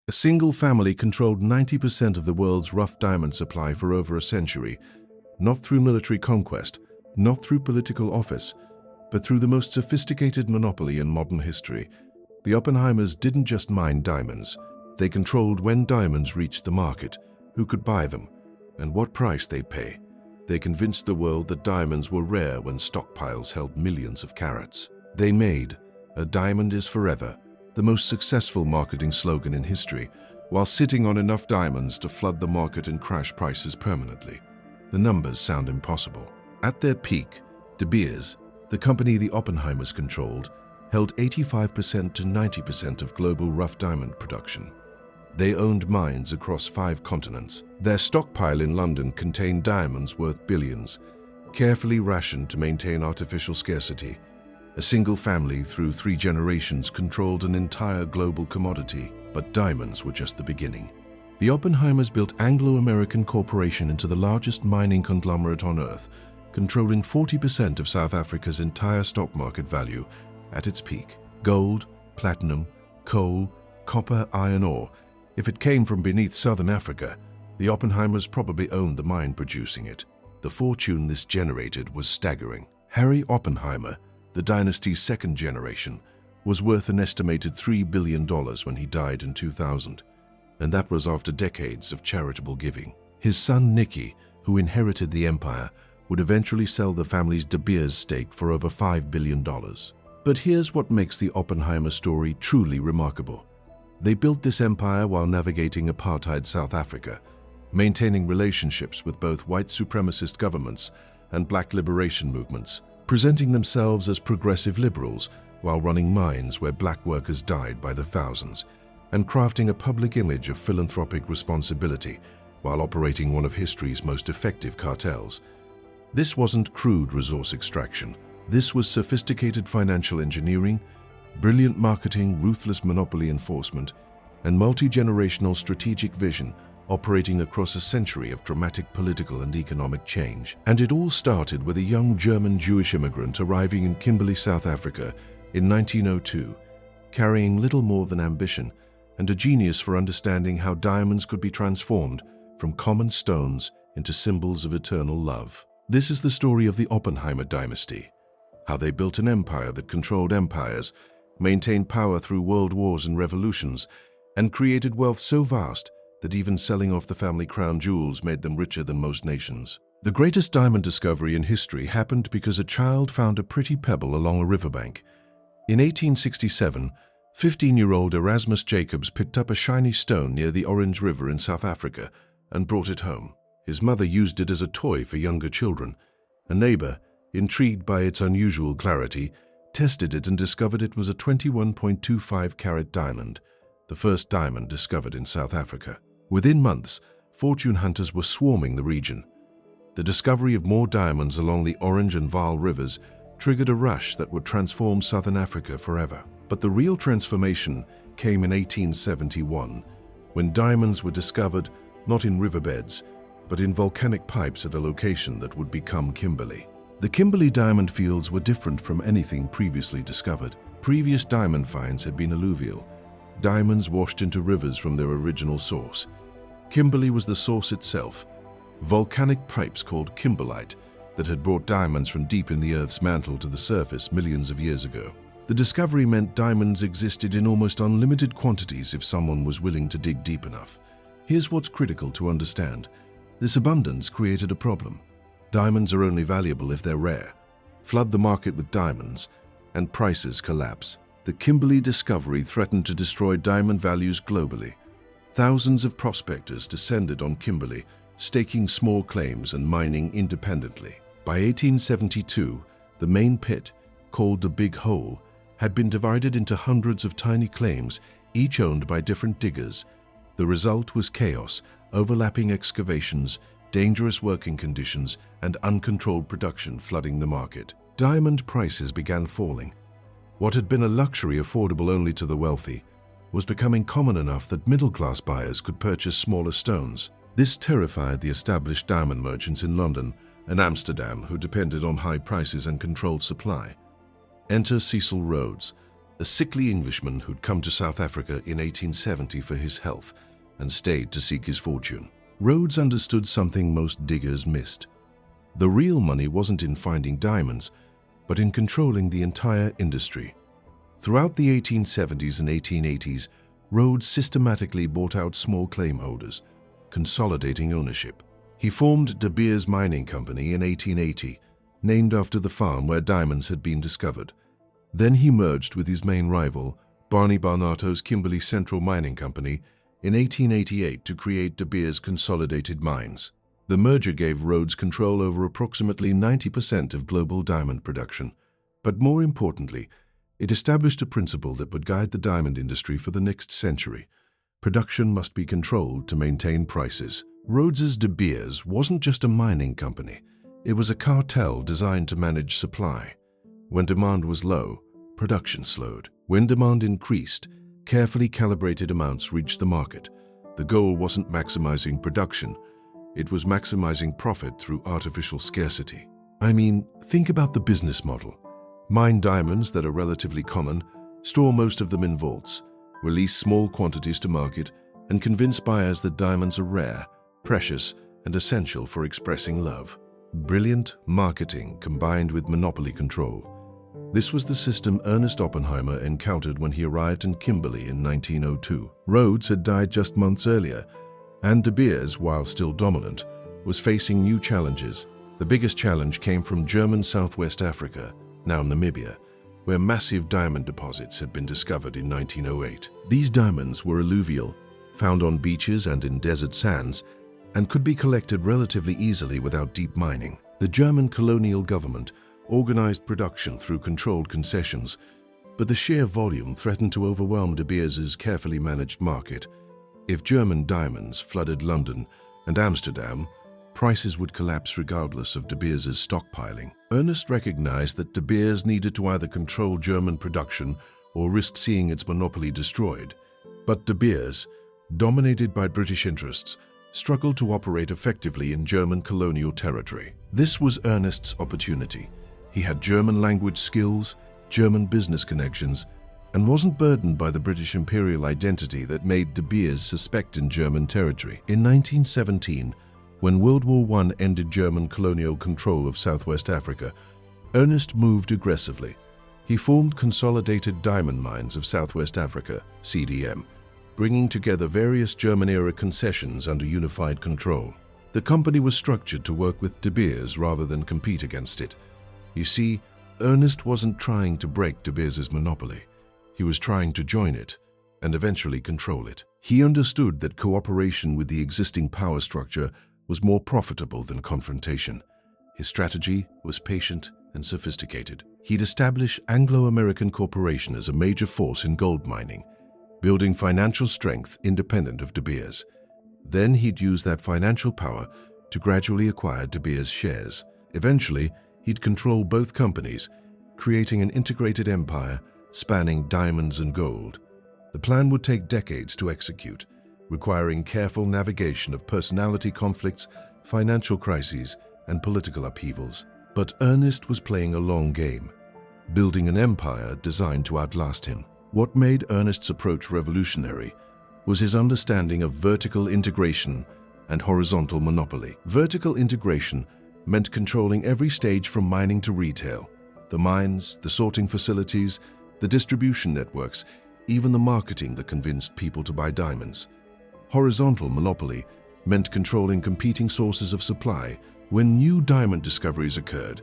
A single family controlled 90% of the world's rough diamond supply for over a century, not through military conquest, not through political office, but through the most sophisticated monopoly in modern history. The Oppenheimers didn't just mine diamonds. They controlled when diamonds reached the market, who could buy them, and what price they'd pay. They convinced the world that diamonds were rare when stockpiles held millions of carats. They made "A diamond is forever" the most successful marketing slogan in history, while sitting on enough diamonds to flood the market and crash prices permanently. The numbers sound impossible. At their peak, De Beers, the company the Oppenheimers controlled, held 85% to 90% of global rough diamond production. They owned mines across 5 continents. Their stockpile in London contained diamonds worth billions, carefully rationed to maintain artificial scarcity. A single family through 3 generations controlled an entire global commodity, but diamonds were just the beginning. The Oppenheimers built Anglo-American Corporation into the largest mining conglomerate on Earth, controlling 40% of South Africa's entire stock market value at its peak. Gold, platinum, coal, copper, iron ore. If it came from beneath southern Africa, the Oppenheimers probably owned the mine producing it. The fortune this generated was staggering. Harry Oppenheimer, the dynasty's 2nd generation, was worth an estimated $3 billion when he died in 2000, and that was after decades of charitable giving. His son Nicky, who inherited the empire, would eventually sell the family's De Beers stake for over $5 billion. But here's what makes the Oppenheimer story truly remarkable. They built this empire while navigating apartheid South Africa, maintaining relationships with both white supremacist governments and black liberation movements, presenting themselves as progressive liberals while running mines where black workers died by the thousands, and crafting a public image of philanthropic responsibility while operating one of history's most effective cartels. This wasn't crude resource extraction. This was sophisticated financial engineering, brilliant marketing, ruthless monopoly enforcement, and multi-generational strategic vision operating across a century of dramatic political and economic change. And it all started with a young German Jewish immigrant arriving in Kimberley, South Africa in 1902, carrying little more than ambition and a genius for understanding how diamonds could be transformed from common stones into symbols of eternal love. This is the story of the Oppenheimer Dynasty, how they built an empire that controlled empires, maintained power through world wars and revolutions, and created wealth so vast that even selling off the family crown jewels made them richer than most nations. The greatest diamond discovery in history happened because a child found a pretty pebble along a riverbank. In 1867, 15-year-old Erasmus Jacobs picked up a shiny stone near the Orange River in South Africa and brought it home. His mother used it as a toy for younger children. A neighbor, intrigued by its unusual clarity, tested it and discovered it was a 21.25-carat diamond, the first diamond discovered in South Africa. Within months, fortune hunters were swarming the region. The discovery of more diamonds along the Orange and Vaal rivers triggered a rush that would transform southern Africa forever. But the real transformation came in 1871, when diamonds were discovered not in riverbeds, but in volcanic pipes at a location that would become Kimberley. The Kimberley diamond fields were different from anything previously discovered. Previous diamond finds had been alluvial, diamonds washed into rivers from their original source. Kimberley was the source itself, volcanic pipes called kimberlite that had brought diamonds from deep in the Earth's mantle to the surface millions of years ago. The discovery meant diamonds existed in almost unlimited quantities if someone was willing to dig deep enough. Here's what's critical to understand. This abundance created a problem. Diamonds are only valuable if they're rare. Flood the market with diamonds, and prices collapse. The Kimberley discovery threatened to destroy diamond values globally. Thousands of prospectors descended on Kimberley, staking small claims and mining independently. By 1872, the main pit, called the Big Hole, had been divided into hundreds of tiny claims, each owned by different diggers. The result was chaos, overlapping excavations, dangerous working conditions, and uncontrolled production flooding the market. Diamond prices began falling. What had been a luxury affordable only to the wealthy was becoming common enough that middle-class buyers could purchase smaller stones. This terrified the established diamond merchants in London and Amsterdam, who depended on high prices and controlled supply. Enter Cecil Rhodes, a sickly Englishman who'd come to South Africa in 1870 for his health and stayed to seek his fortune. Rhodes understood something most diggers missed. The real money wasn't in finding diamonds, but in controlling the entire industry. Throughout the 1870s and 1880s, Rhodes systematically bought out small claim holders, consolidating ownership. He formed De Beers Mining Company in 1880, named after the farm where diamonds had been discovered. Then he merged with his main rival, Barney Barnato's Kimberley Central Mining Company, in 1888 to create De Beers Consolidated Mines. The merger gave Rhodes control over approximately 90% of global diamond production. But more importantly, it established a principle that would guide the diamond industry for the next century. Production must be controlled to maintain prices. Rhodes's De Beers wasn't just a mining company. It was a cartel designed to manage supply. When demand was low, production slowed. When demand increased, carefully calibrated amounts reached the market. The goal wasn't maximizing production. It was maximizing profit through artificial scarcity. I mean, think about the business model. Mine diamonds that are relatively common, store most of them in vaults, release small quantities to market, and convince buyers that diamonds are rare, precious, and essential for expressing love. Brilliant marketing combined with monopoly control. This was the system Ernest Oppenheimer encountered when he arrived in Kimberley in 1902. Rhodes had died just months earlier, and De Beers, while still dominant, was facing new challenges. The biggest challenge came from German Southwest Africa, now Namibia, where massive diamond deposits had been discovered in 1908. These diamonds were alluvial, found on beaches and in desert sands, and could be collected relatively easily without deep mining. The German colonial government organized production through controlled concessions, but the sheer volume threatened to overwhelm De Beers's carefully managed market. If German diamonds flooded London and Amsterdam, prices would collapse regardless of De Beers's stockpiling. Ernest recognized that De Beers needed to either control German production or risk seeing its monopoly destroyed. But De Beers, dominated by British interests, struggled to operate effectively in German colonial territory. This was Ernest's opportunity. He had German language skills, German business connections, and wasn't burdened by the British imperial identity that made De Beers suspect in German territory. In 1917, when World War I ended German colonial control of Southwest Africa, Ernest moved aggressively. He formed Consolidated Diamond Mines of Southwest Africa, CDM, bringing together various German-era concessions under unified control. The company was structured to work with De Beers rather than compete against it. You see, Ernest wasn't trying to break De Beers's monopoly. He was trying to join it and eventually control it. He understood that cooperation with the existing power structure was more profitable than confrontation. His strategy was patient and sophisticated. He'd establish Anglo-American Corporation as a major force in gold mining, building financial strength independent of De Beers. Then he'd use that financial power to gradually acquire De Beers' shares. Eventually, he'd control both companies, creating an integrated empire spanning diamonds and gold. The plan would take decades to execute, requiring careful navigation of personality conflicts, financial crises, and political upheavals. But Ernest was playing a long game, building an empire designed to outlast him. What made Ernest's approach revolutionary was his understanding of vertical integration and horizontal monopoly. Vertical integration meant controlling every stage from mining to retail: the mines, the sorting facilities, the distribution networks, even the marketing that convinced people to buy diamonds. Horizontal monopoly meant controlling competing sources of supply. When new diamond discoveries occurred,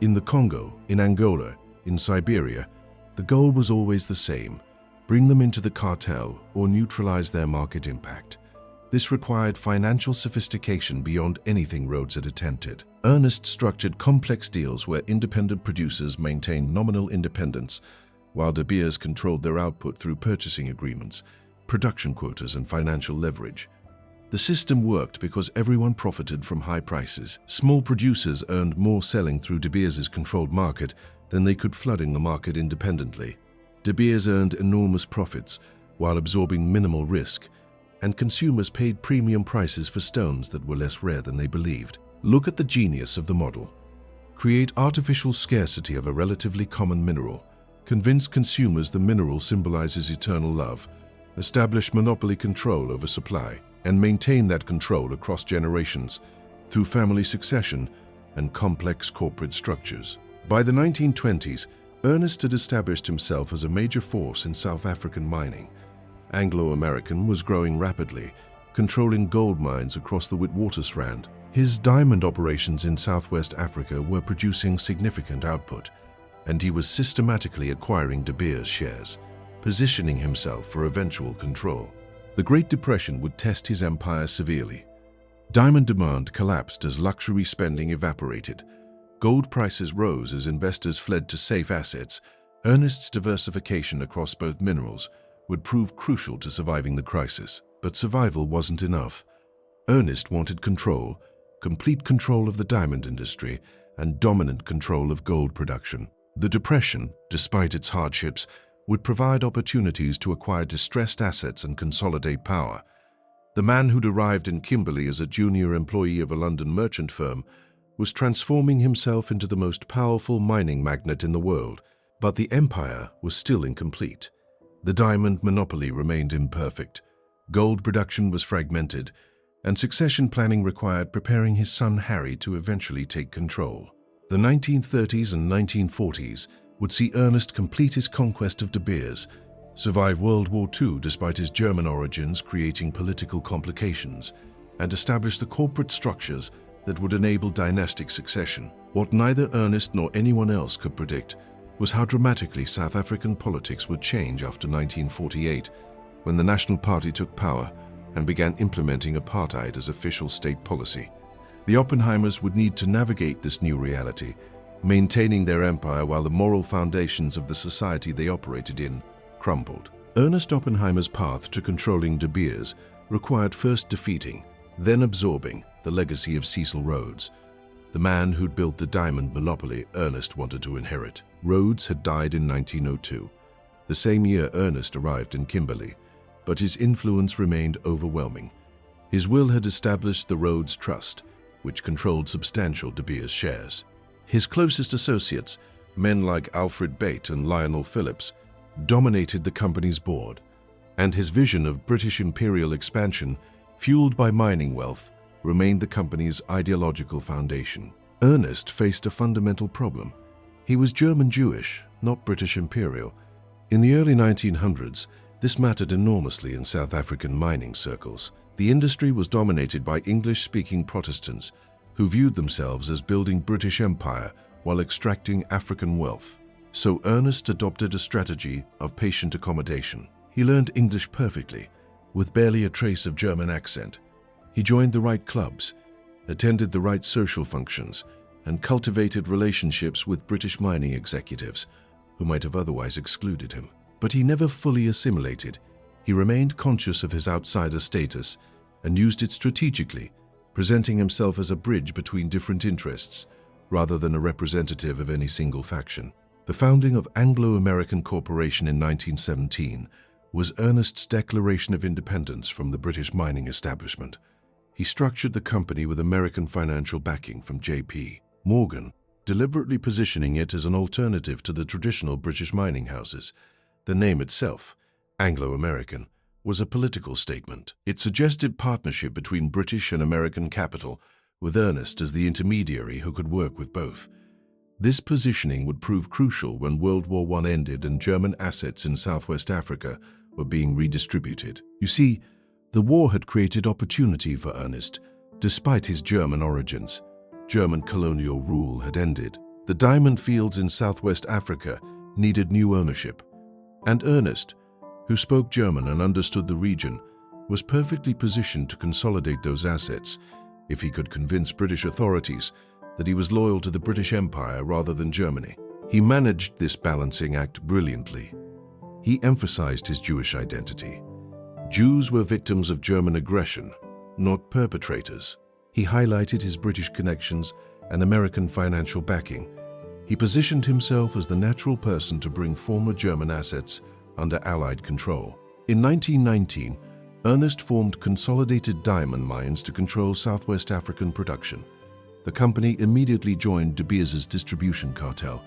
in the Congo, in Angola, in Siberia, the goal was always the same: bring them into the cartel or neutralize their market impact. This required financial sophistication beyond anything Rhodes had attempted. Ernest structured complex deals where independent producers maintained nominal independence, while De Beers controlled their output through purchasing agreements, production quotas, and financial leverage. The system worked because everyone profited from high prices. Small producers earned more selling through De Beers's controlled market than they could flooding the market independently. De Beers earned enormous profits while absorbing minimal risk, and consumers paid premium prices for stones that were less rare than they believed. Look at the genius of the model. Create artificial scarcity of a relatively common mineral, convince consumers the mineral symbolizes eternal love, establish monopoly control over supply, and maintain that control across generations through family succession and complex corporate structures. By the 1920s, Ernest had established himself as a major force in South African mining. Anglo-American was growing rapidly, controlling gold mines across the Witwatersrand. His diamond operations in Southwest Africa were producing significant output, and he was systematically acquiring De Beers shares, positioning himself for eventual control. The Great Depression would test his empire severely. Diamond demand collapsed as luxury spending evaporated. Gold prices rose as investors fled to safe assets. Ernest's diversification across both minerals would prove crucial to surviving the crisis. But survival wasn't enough. Ernest wanted control, complete control of the diamond industry, and dominant control of gold production. The Depression, despite its hardships, would provide opportunities to acquire distressed assets and consolidate power. The man who'd arrived in Kimberley as a junior employee of a London merchant firm was transforming himself into the most powerful mining magnate in the world. But the empire was still incomplete. The diamond monopoly remained imperfect. Gold production was fragmented, and succession planning required preparing his son Harry to eventually take control. The 1930s and 1940s would see Ernest complete his conquest of De Beers, survive World War II despite his German origins creating political complications, and establish the corporate structures that would enable dynastic succession. What neither Ernest nor anyone else could predict was how dramatically South African politics would change after 1948, when the National Party took power and began implementing apartheid as official state policy. The Oppenheimers would need to navigate this new reality, maintaining their empire while the moral foundations of the society they operated in crumbled. Ernest Oppenheimer's path to controlling De Beers required first defeating, then absorbing the legacy of Cecil Rhodes, the man who'd built the diamond monopoly Ernest wanted to inherit. Rhodes had died in 1902, the same year Ernest arrived in Kimberley, but his influence remained overwhelming. His will had established the Rhodes Trust, which controlled substantial De Beers shares. His closest associates, men like Alfred Bate and Lionel Phillips, dominated the company's board, and his vision of British imperial expansion, fueled by mining wealth, remained the company's ideological foundation. Ernest faced a fundamental problem. He was German Jewish, not British imperial. In the early 1900s, this mattered enormously in South African mining circles. The industry was dominated by English-speaking Protestants who viewed themselves as building British empire while extracting African wealth. So Ernest adopted a strategy of patient accommodation. He learned English perfectly, with barely a trace of German accent. He joined the right clubs, attended the right social functions, and cultivated relationships with British mining executives who might have otherwise excluded him. But he never fully assimilated. He remained conscious of his outsider status and used it strategically, presenting himself as a bridge between different interests rather than a representative of any single faction. The founding of Anglo-American Corporation in 1917 was Ernest's declaration of independence from the British mining establishment. He structured the company with American financial backing from J.P. Morgan, deliberately positioning it as an alternative to the traditional British mining houses. The name itself, Anglo-American, was a political statement. It suggested partnership between British and American capital, with Ernest as the intermediary who could work with both. This positioning would prove crucial when World War I ended and German assets in Southwest Africa were being redistributed. You see, the war had created opportunity for Ernest, despite his German origins. German colonial rule had ended. The diamond fields in Southwest Africa needed new ownership, and Ernest, who spoke German and understood the region, was perfectly positioned to consolidate those assets if he could convince British authorities that he was loyal to the British Empire rather than Germany. He managed this balancing act brilliantly. He emphasized his Jewish identity. Jews were victims of German aggression, not perpetrators. He highlighted his British connections and American financial backing. He positioned himself as the natural person to bring former German assets under Allied control. In 1919, Ernest formed Consolidated Diamond Mines to control Southwest African production. The company immediately joined De Beers' distribution cartel,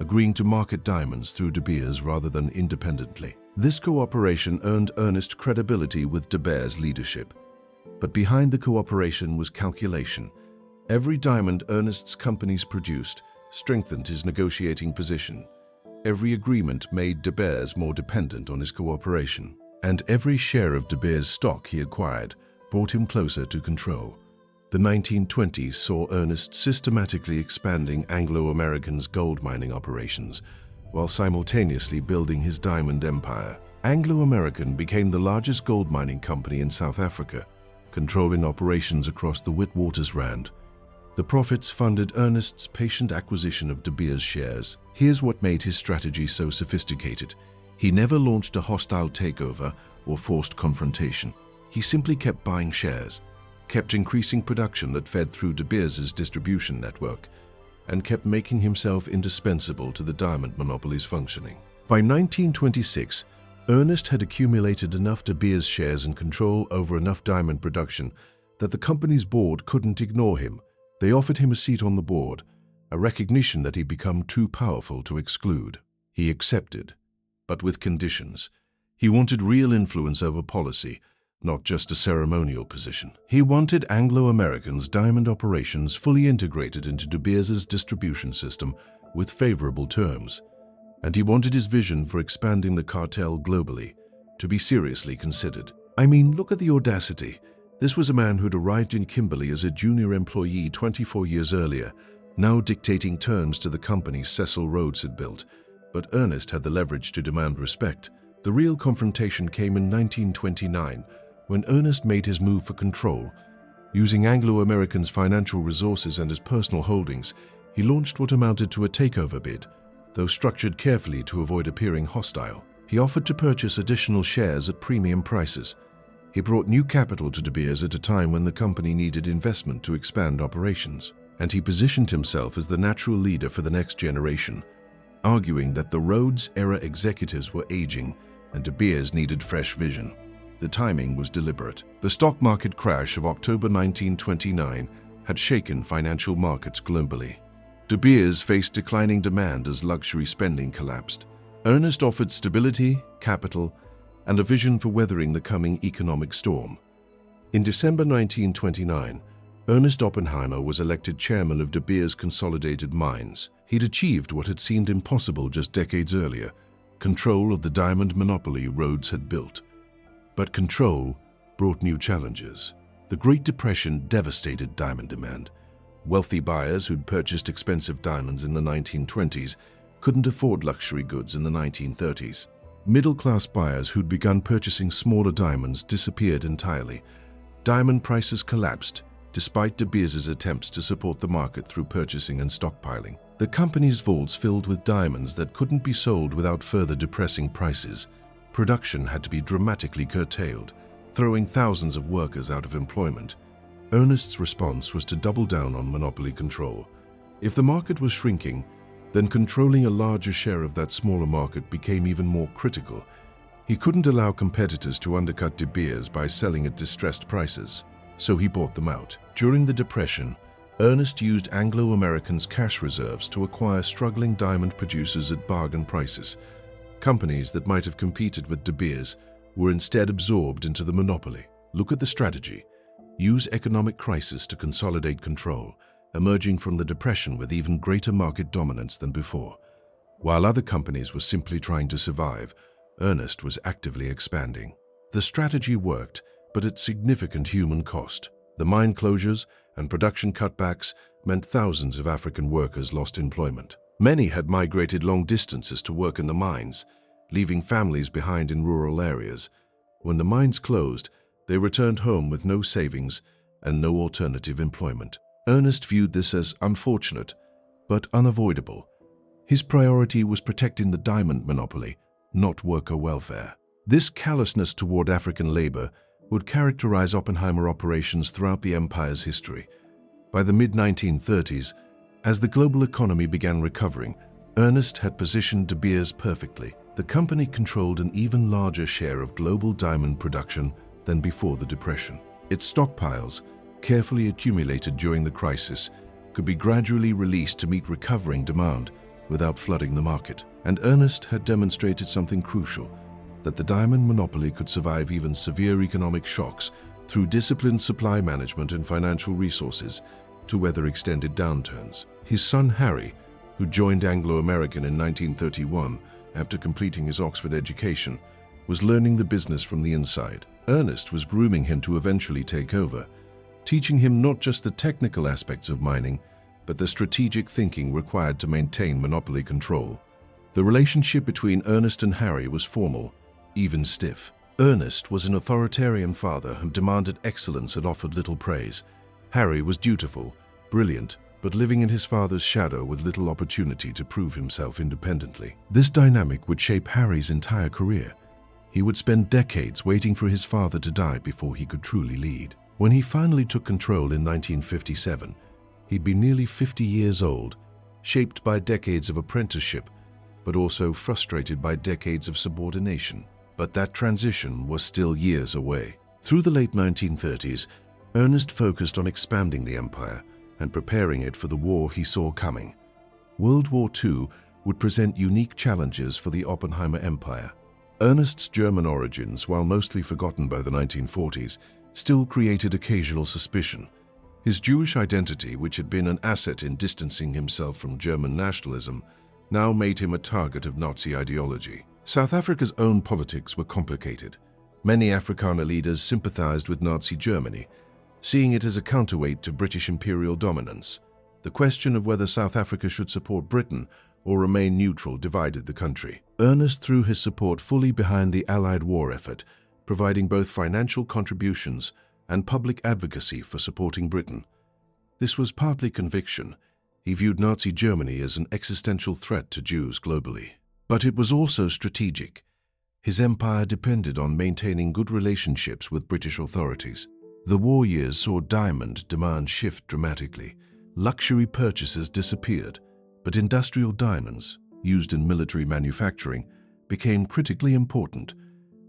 agreeing to market diamonds through De Beers rather than independently. This cooperation earned Ernest credibility with De Beers' leadership. But behind the cooperation was calculation. Every diamond Ernest's companies produced strengthened his negotiating position. Every agreement made De Beers more dependent on his cooperation. And every share of De Beers' stock he acquired brought him closer to control. The 1920s saw Ernest systematically expanding Anglo-American's gold mining operations, while simultaneously building his diamond empire. Anglo-American became the largest gold mining company in South Africa, controlling operations across the Witwatersrand. The profits funded Ernest's patient acquisition of De Beers shares. Here's what made his strategy so sophisticated. He never launched a hostile takeover or forced confrontation. He simply kept buying shares, kept increasing production that fed through De Beers' distribution network, and kept making himself indispensable to the diamond monopoly's functioning. By 1926, Ernest had accumulated enough De Beers shares and control over enough diamond production that the company's board couldn't ignore him. They offered him a seat on the board, a recognition that he'd become too powerful to exclude. He accepted, but with conditions. He wanted real influence over policy, not just a ceremonial position. He wanted Anglo-American's diamond operations fully integrated into De Beers' distribution system with favorable terms. And he wanted his vision for expanding the cartel globally to be seriously considered. I mean, look at the audacity. This was a man who'd arrived in Kimberley as a junior employee 24 years earlier, now dictating terms to the company Cecil Rhodes had built. But Ernest had the leverage to demand respect. The real confrontation came in 1929, when Ernest made his move for control. Using Anglo-American's financial resources and his personal holdings, he launched what amounted to a takeover bid, though structured carefully to avoid appearing hostile. He offered to purchase additional shares at premium prices. He brought new capital to De Beers at a time when the company needed investment to expand operations. And he positioned himself as the natural leader for the next generation, arguing that the Rhodes-era executives were aging and De Beers needed fresh vision. The timing was deliberate. The stock market crash of October 1929 had shaken financial markets globally. De Beers faced declining demand as luxury spending collapsed. Ernest offered stability, capital, and a vision for weathering the coming economic storm. In December 1929, Ernest Oppenheimer was elected chairman of De Beers Consolidated Mines. He'd achieved what had seemed impossible just decades earlier, control of the diamond monopoly Rhodes had built. But control brought new challenges. The Great Depression devastated diamond demand. Wealthy buyers who'd purchased expensive diamonds in the 1920s couldn't afford luxury goods in the 1930s. Middle-class buyers who'd begun purchasing smaller diamonds disappeared entirely. Diamond prices collapsed, despite De Beers' attempts to support the market through purchasing and stockpiling. The company's vaults filled with diamonds that couldn't be sold without further depressing prices. Production had to be dramatically curtailed, throwing thousands of workers out of employment. Ernest's response was to double down on monopoly control. If the market was shrinking, then controlling a larger share of that smaller market became even more critical. He couldn't allow competitors to undercut De Beers by selling at distressed prices, so he bought them out. During the Depression, Ernest used Anglo-American's cash reserves to acquire struggling diamond producers at bargain prices. Companies that might have competed with De Beers were instead absorbed into the monopoly. Look at the strategy. Use economic crisis to consolidate control, emerging from the Depression with even greater market dominance than before. While other companies were simply trying to survive, Ernest was actively expanding. The strategy worked, but at significant human cost. The mine closures and production cutbacks meant thousands of African workers lost employment. Many had migrated long distances to work in the mines, leaving families behind in rural areas. When the mines closed, they returned home with no savings and no alternative employment. Ernest viewed this as unfortunate, but unavoidable. His priority was protecting the diamond monopoly, not worker welfare. This callousness toward African labor would characterize Oppenheimer operations throughout the empire's history. By the mid-1930s, as the global economy began recovering, Ernest had positioned De Beers perfectly. The company controlled an even larger share of global diamond production than before the Depression. Its stockpiles, carefully accumulated during the crisis, could be gradually released to meet recovering demand, without flooding the market. And Ernest had demonstrated something crucial, that the diamond monopoly could survive even severe economic shocks through disciplined supply management and financial resources to weather extended downturns. His son Harry, who joined Anglo-American in 1931 after completing his Oxford education, was learning the business from the inside. Ernest was grooming him to eventually take over, teaching him not just the technical aspects of mining, but the strategic thinking required to maintain monopoly control. The relationship between Ernest and Harry was formal, even stiff. Ernest was an authoritarian father who demanded excellence and offered little praise. Harry was dutiful, brilliant, but living in his father's shadow with little opportunity to prove himself independently. This dynamic would shape Harry's entire career. He would spend decades waiting for his father to die before he could truly lead. When he finally took control in 1957, he'd be nearly 50 years old, shaped by decades of apprenticeship, but also frustrated by decades of subordination. But that transition was still years away. Through the late 1930s, Ernest focused on expanding the empire and preparing it for the war he saw coming. World War II would present unique challenges for the Oppenheimer Empire. Ernest's German origins, while mostly forgotten by the 1940s, still created occasional suspicion. His Jewish identity, which had been an asset in distancing himself from German nationalism, now made him a target of Nazi ideology. South Africa's own politics were complicated. Many Afrikaner leaders sympathized with Nazi Germany, seeing it as a counterweight to British imperial dominance. The question of whether South Africa should support Britain or remain neutral divided the country. Ernest threw his support fully behind the Allied war effort, providing both financial contributions and public advocacy for supporting Britain. This was partly conviction. He viewed Nazi Germany as an existential threat to Jews globally. But it was also strategic. His empire depended on maintaining good relationships with British authorities. The war years saw diamond demand shift dramatically. Luxury purchases disappeared, but industrial diamonds, used in military manufacturing, became critically important.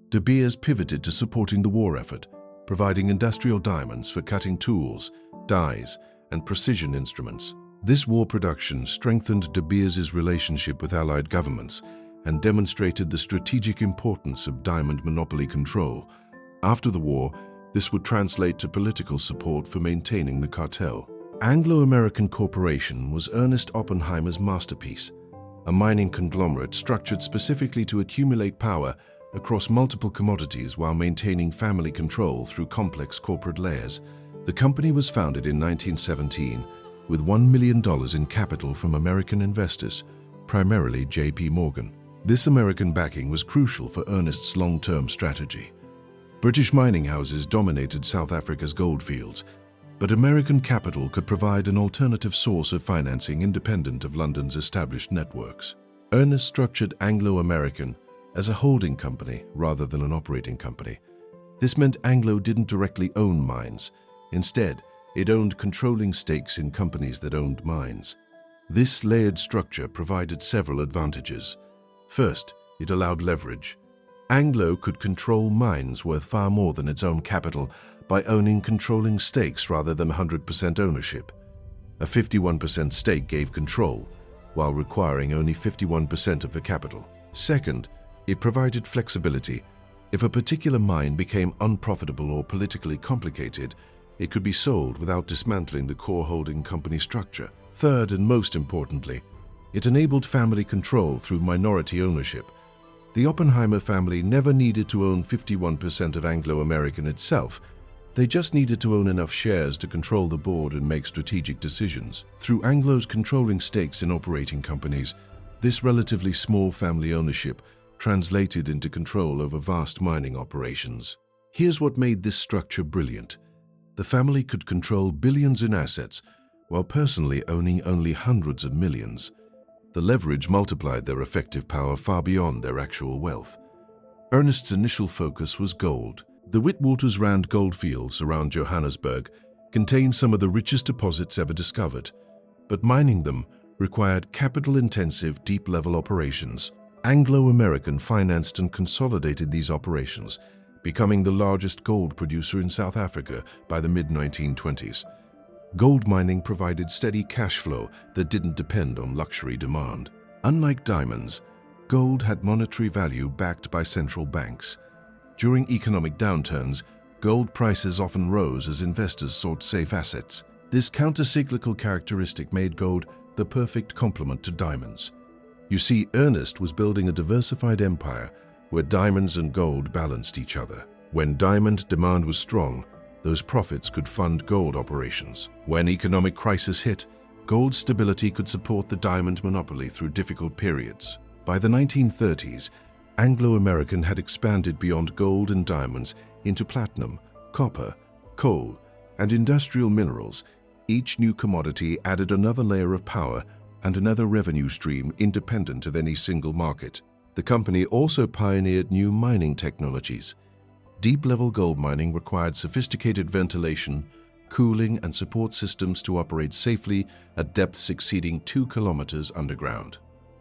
De Beers pivoted to supporting the war effort, providing industrial diamonds for cutting tools, dyes, and precision instruments. This war production strengthened De Beers' relationship with Allied governments and demonstrated the strategic importance of diamond monopoly control. After the war, this would translate to political support for maintaining the cartel. Anglo-American Corporation was Ernest Oppenheimer's masterpiece, a mining conglomerate structured specifically to accumulate power across multiple commodities while maintaining family control through complex corporate layers. The company was founded in 1917 with $1 million in capital from American investors, primarily J.P. Morgan. This American backing was crucial for Ernest's long-term strategy. British mining houses dominated South Africa's gold fields, but American capital could provide an alternative source of financing independent of London's established networks. Ernest structured Anglo-American as a holding company rather than an operating company. This meant Anglo didn't directly own mines. Instead, it owned controlling stakes in companies that owned mines. This layered structure provided several advantages. First, it allowed leverage. Anglo could control mines worth far more than its own capital by owning controlling stakes rather than 100% ownership. A 51% stake gave control, while requiring only 51% of the capital. Second, it provided flexibility. If a particular mine became unprofitable or politically complicated, it could be sold without dismantling the core holding company structure. Third, and most importantly, it enabled family control through minority ownership. The Oppenheimer family never needed to own 51% of Anglo-American itself. They just needed to own enough shares to control the board and make strategic decisions. Through Anglo's controlling stakes in operating companies, this relatively small family ownership translated into control over vast mining operations. Here's what made this structure brilliant. The family could control billions in assets, while personally owning only hundreds of millions. The leverage multiplied their effective power far beyond their actual wealth. Ernest's initial focus was gold. The Witwatersrand goldfields around Johannesburg contained some of the richest deposits ever discovered, but mining them required capital-intensive, deep-level operations. Anglo-American financed and consolidated these operations, becoming the largest gold producer in South Africa by the mid-1920s. Gold mining provided steady cash flow that didn't depend on luxury demand. Unlike diamonds, gold had monetary value backed by central banks. During economic downturns, gold prices often rose as investors sought safe assets. This counter-cyclical characteristic made gold the perfect complement to diamonds. You see, Ernest was building a diversified empire where diamonds and gold balanced each other. When diamond demand was strong, those profits could fund gold operations. When economic crisis hit, gold's stability could support the diamond monopoly through difficult periods. By the 1930s, Anglo-American had expanded beyond gold and diamonds into platinum, copper, coal, and industrial minerals. Each new commodity added another layer of power and another revenue stream independent of any single market. The company also pioneered new mining technologies. Deep-level gold mining required sophisticated ventilation, cooling, and support systems to operate safely at depths exceeding 2 kilometers underground.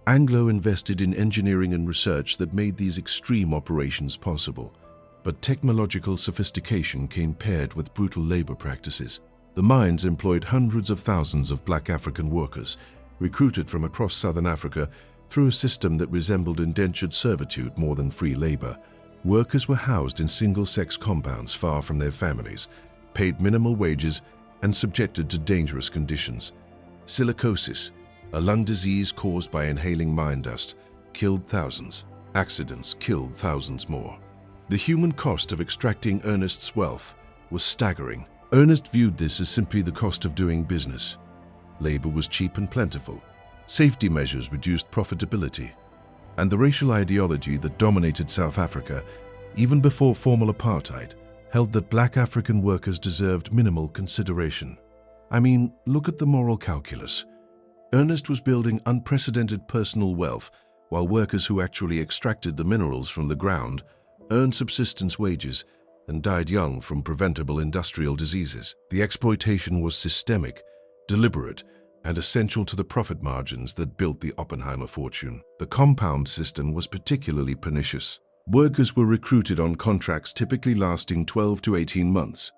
Anglo invested in engineering and research that made these extreme operations possible, but technological sophistication came paired with brutal labor practices. The mines employed hundreds of thousands of black African workers, recruited from across southern Africa through a system that resembled indentured servitude more than free labor. Workers were housed in single-sex compounds far from their families, paid minimal wages, and subjected to dangerous conditions. Silicosis, a lung disease caused by inhaling mine dust, killed thousands. Accidents killed thousands more. The human cost of extracting Ernest's wealth was staggering. Ernest viewed this as simply the cost of doing business. Labor was cheap and plentiful. Safety measures reduced profitability. And the racial ideology that dominated South Africa, even before formal apartheid, held that black African workers deserved minimal consideration. I mean, look at the moral calculus. Ernest was building unprecedented personal wealth, while workers who actually extracted the minerals from the ground earned subsistence wages and died young from preventable industrial diseases. The exploitation was systemic, deliberate, and essential to the profit margins that built the Oppenheimer fortune. The compound system was particularly pernicious. Workers were recruited on contracts typically lasting 12 to 18 months.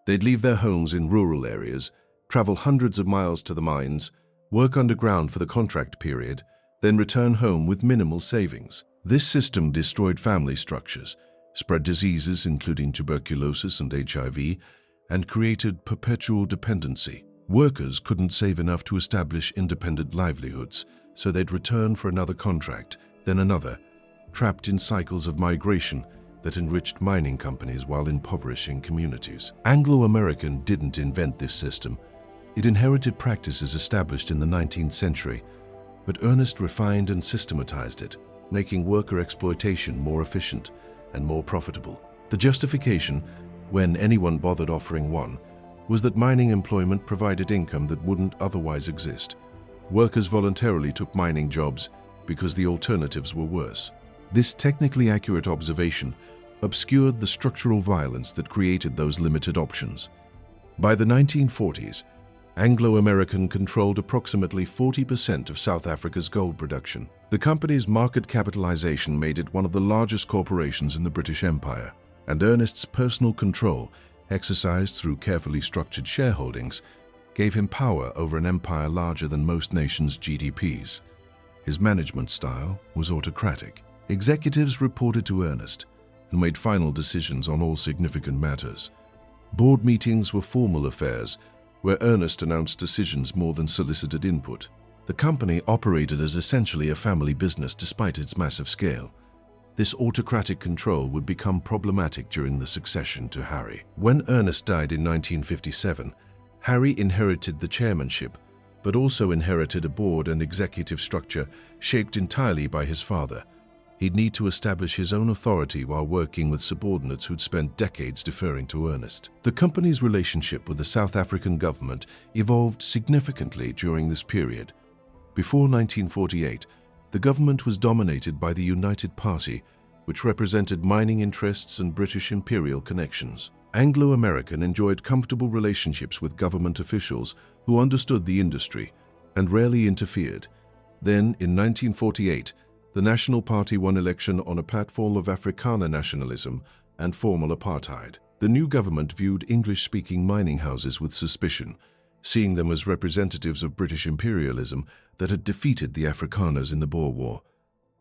They'd leave their homes in rural areas, travel hundreds of miles to the mines, work underground for the contract period, then return home with minimal savings. This system destroyed family structures, spread diseases including tuberculosis and HIV, and created perpetual dependency. Workers couldn't save enough to establish independent livelihoods, so they'd return for another contract, then another, trapped in cycles of migration that enriched mining companies while impoverishing communities. Anglo-American didn't invent this system. It inherited practices established in the 19th century, but Ernest refined and systematized it, making worker exploitation more efficient and more profitable. The justification, when anyone bothered offering one, was that mining employment provided income that wouldn't otherwise exist. Workers voluntarily took mining jobs because the alternatives were worse. This technically accurate observation obscured the structural violence that created those limited options. By the 1940s, Anglo-American controlled approximately 40% of South Africa's gold production. The company's market capitalization made it one of the largest corporations in the British Empire, and Ernest's personal control, exercised through carefully structured shareholdings, gave him power over an empire larger than most nations' GDPs. His management style was autocratic. Executives reported to Ernest and made final decisions on all significant matters. Board meetings were formal affairs where Ernest announced decisions more than solicited input. The company operated as essentially a family business despite its massive scale. This autocratic control would become problematic during the succession to Harry. When Ernest died in 1957, Harry inherited the chairmanship, but also inherited a board and executive structure shaped entirely by his father. He'd need to establish his own authority while working with subordinates who'd spent decades deferring to Ernest. The company's relationship with the South African government evolved significantly during this period. Before 1948, the government was dominated by the United Party, which represented mining interests and British imperial connections. Anglo-American enjoyed comfortable relationships with government officials who understood the industry and rarely interfered. Then, in 1948, the National Party won election on a platform of Afrikaner nationalism and formal apartheid. The new government viewed English-speaking mining houses with suspicion, seeing them as representatives of British imperialism that had defeated the Afrikaners in the Boer War.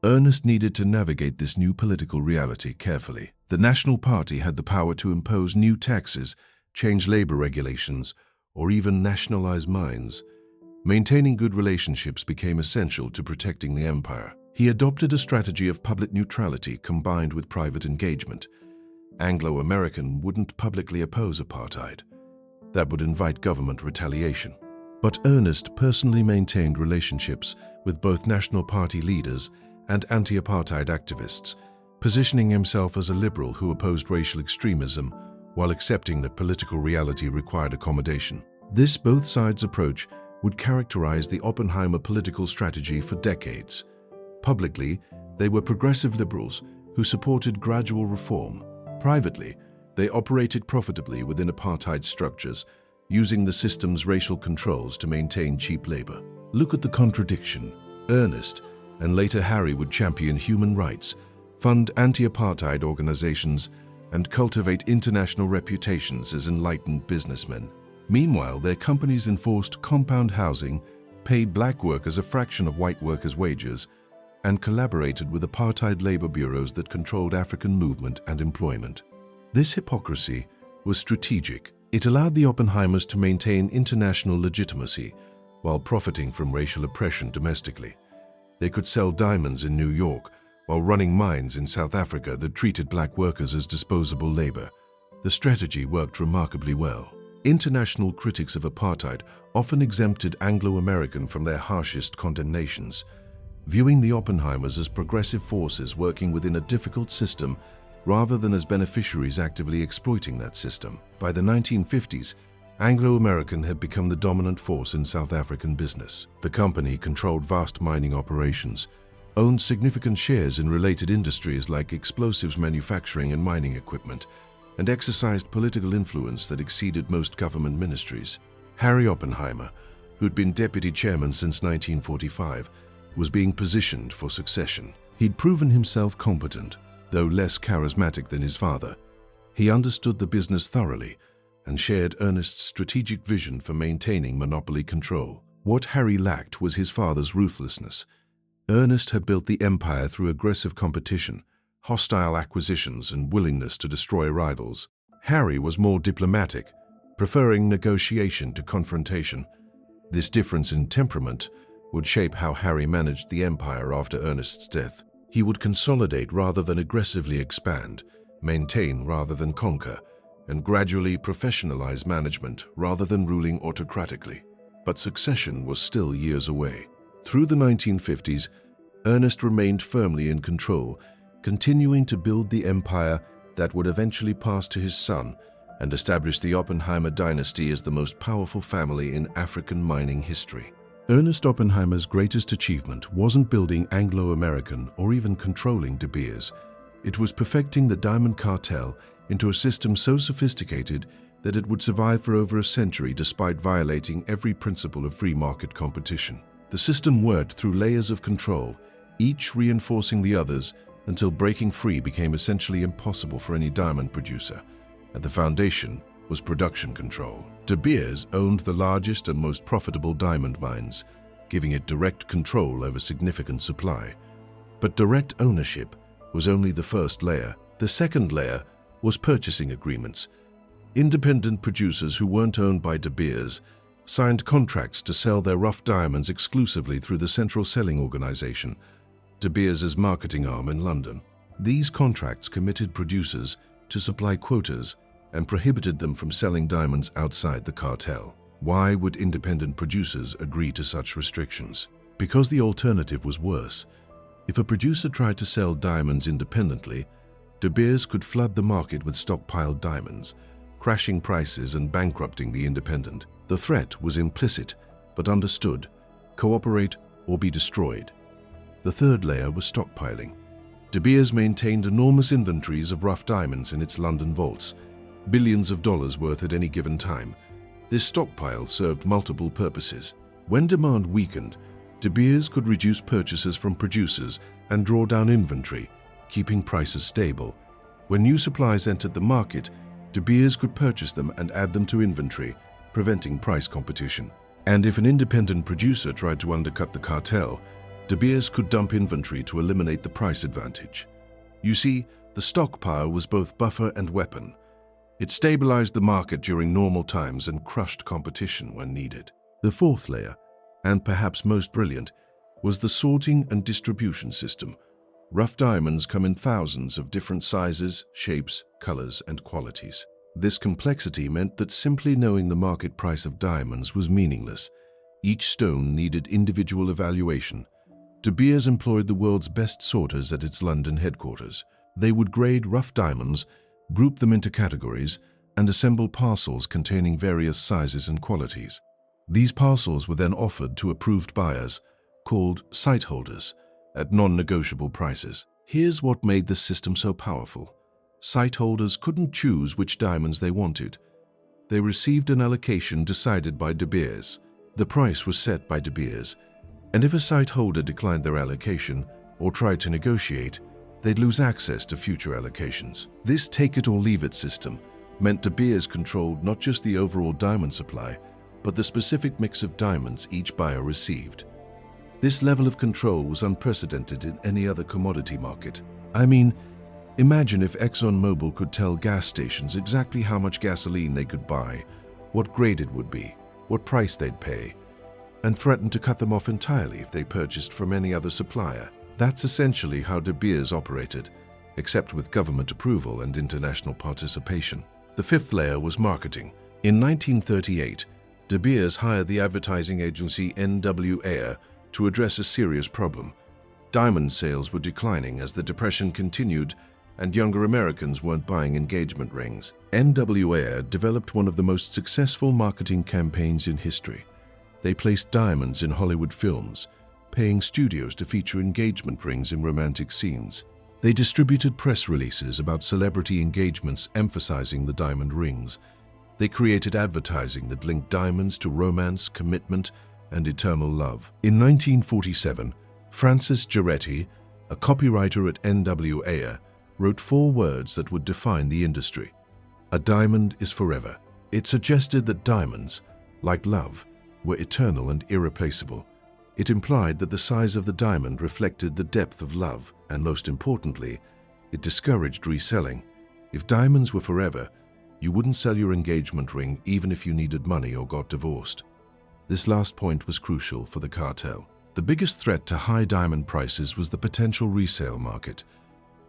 Ernest needed to navigate this new political reality carefully. The National Party had the power to impose new taxes, change labor regulations, or even nationalize mines. Maintaining good relationships became essential to protecting the empire. He adopted a strategy of public neutrality combined with private engagement. Anglo-American wouldn't publicly oppose apartheid. That would invite government retaliation. But Ernest personally maintained relationships with both National Party leaders and anti-apartheid activists, positioning himself as a liberal who opposed racial extremism while accepting that political reality required accommodation. This both sides approach would characterize the Oppenheimer political strategy for decades. Publicly, they were progressive liberals who supported gradual reform. Privately, they operated profitably within apartheid structures, using the system's racial controls to maintain cheap labor. Look at the contradiction. Ernest, and later Harry, would champion human rights, fund anti-apartheid organizations, and cultivate international reputations as enlightened businessmen. Meanwhile, their companies enforced compound housing, paid black workers a fraction of white workers' wages, and collaborated with apartheid labor bureaus that controlled African movement and employment. This hypocrisy was strategic. It allowed the Oppenheimers to maintain international legitimacy while profiting from racial oppression domestically. They could sell diamonds in New York while running mines in South Africa that treated black workers as disposable labor. The strategy worked remarkably well. International critics of apartheid often exempted Anglo-American from their harshest condemnations, viewing the Oppenheimers as progressive forces working within a difficult system rather than as beneficiaries actively exploiting that system. By the 1950s, Anglo-American had become the dominant force in South African business. The company controlled vast mining operations, owned significant shares in related industries like explosives manufacturing and mining equipment, and exercised political influence that exceeded most government ministries. Harry Oppenheimer, who'd been deputy chairman since 1945, was being positioned for succession. He'd proven himself competent, though less charismatic than his father. He understood the business thoroughly and shared Ernest's strategic vision for maintaining monopoly control. What Harry lacked was his father's ruthlessness. Ernest had built the empire through aggressive competition, hostile acquisitions, and willingness to destroy rivals. Harry was more diplomatic, preferring negotiation to confrontation. This difference in temperament would shape how Harry managed the empire after Ernest's death. He would consolidate rather than aggressively expand, maintain rather than conquer, and gradually professionalize management rather than ruling autocratically. But succession was still years away. Through the 1950s, Ernest remained firmly in control, continuing to build the empire that would eventually pass to his son and establish the Oppenheimer Dynasty as the most powerful family in African mining history. Ernest Oppenheimer's greatest achievement wasn't building Anglo-American or even controlling De Beers. It was perfecting the diamond cartel into a system so sophisticated that it would survive for over a century despite violating every principle of free market competition. The system worked through layers of control, each reinforcing the others until breaking free became essentially impossible for any diamond producer. At the foundation was production control. De Beers owned the largest and most profitable diamond mines, giving it direct control over significant supply. But direct ownership was only the first layer. The second layer was purchasing agreements. Independent producers who weren't owned by De Beers signed contracts to sell their rough diamonds exclusively through the Central Selling Organization, De Beers' marketing arm in London. These contracts committed producers to supply quotas and prohibited them from selling diamonds outside the cartel. Why would independent producers agree to such restrictions? Because the alternative was worse. If a producer tried to sell diamonds independently, De Beers could flood the market with stockpiled diamonds, crashing prices and bankrupting the independent. The threat was implicit, but understood: cooperate or be destroyed. The third layer was stockpiling. De Beers maintained enormous inventories of rough diamonds in its London vaults, billions of dollars worth at any given time. This stockpile served multiple purposes. When demand weakened, De Beers could reduce purchases from producers and draw down inventory, keeping prices stable. When new supplies entered the market, De Beers could purchase them and add them to inventory, preventing price competition. And if an independent producer tried to undercut the cartel, De Beers could dump inventory to eliminate the price advantage. You see, the stockpile was both buffer and weapon. It stabilized the market during normal times and crushed competition when needed. The fourth layer, and perhaps most brilliant, was the sorting and distribution system. Rough diamonds come in thousands of different sizes, shapes, colors, and qualities. This complexity meant that simply knowing the market price of diamonds was meaningless. Each stone needed individual evaluation. De Beers employed the world's best sorters at its London headquarters. They would grade rough diamonds, group them into categories, and assemble parcels containing various sizes and qualities. These parcels were then offered to approved buyers, called sight holders, at non-negotiable prices. Here's what made this system so powerful. Sight holders couldn't choose which diamonds they wanted. They received an allocation decided by De Beers. The price was set by De Beers, and if a sight holder declined their allocation or tried to negotiate, they'd lose access to future allocations. This take-it-or-leave-it system meant De Beers controlled not just the overall diamond supply, but the specific mix of diamonds each buyer received. This level of control was unprecedented in any other commodity market. I mean, imagine if ExxonMobil could tell gas stations exactly how much gasoline they could buy, what grade it would be, what price they'd pay, and threaten to cut them off entirely if they purchased from any other supplier. That's essentially how De Beers operated, except with government approval and international participation. The fifth layer was marketing. In 1938, De Beers hired the advertising agency N.W. to address a serious problem. Diamond sales were declining as the Depression continued and younger Americans weren't buying engagement rings. N.W. developed one of the most successful marketing campaigns in history. They placed diamonds in Hollywood films, paying studios to feature engagement rings in romantic scenes. They distributed press releases about celebrity engagements emphasizing the diamond rings. They created advertising that linked diamonds to romance, commitment, and eternal love. In 1947, Francis Giretti, a copywriter at N.W. wrote 4 words that would define the industry. A diamond is forever. It suggested that diamonds, like love, were eternal and irreplaceable. It implied that the size of the diamond reflected the depth of love, and most importantly, it discouraged reselling. If diamonds were forever, you wouldn't sell your engagement ring even if you needed money or got divorced. This last point was crucial for the cartel. The biggest threat to high diamond prices was the potential resale market.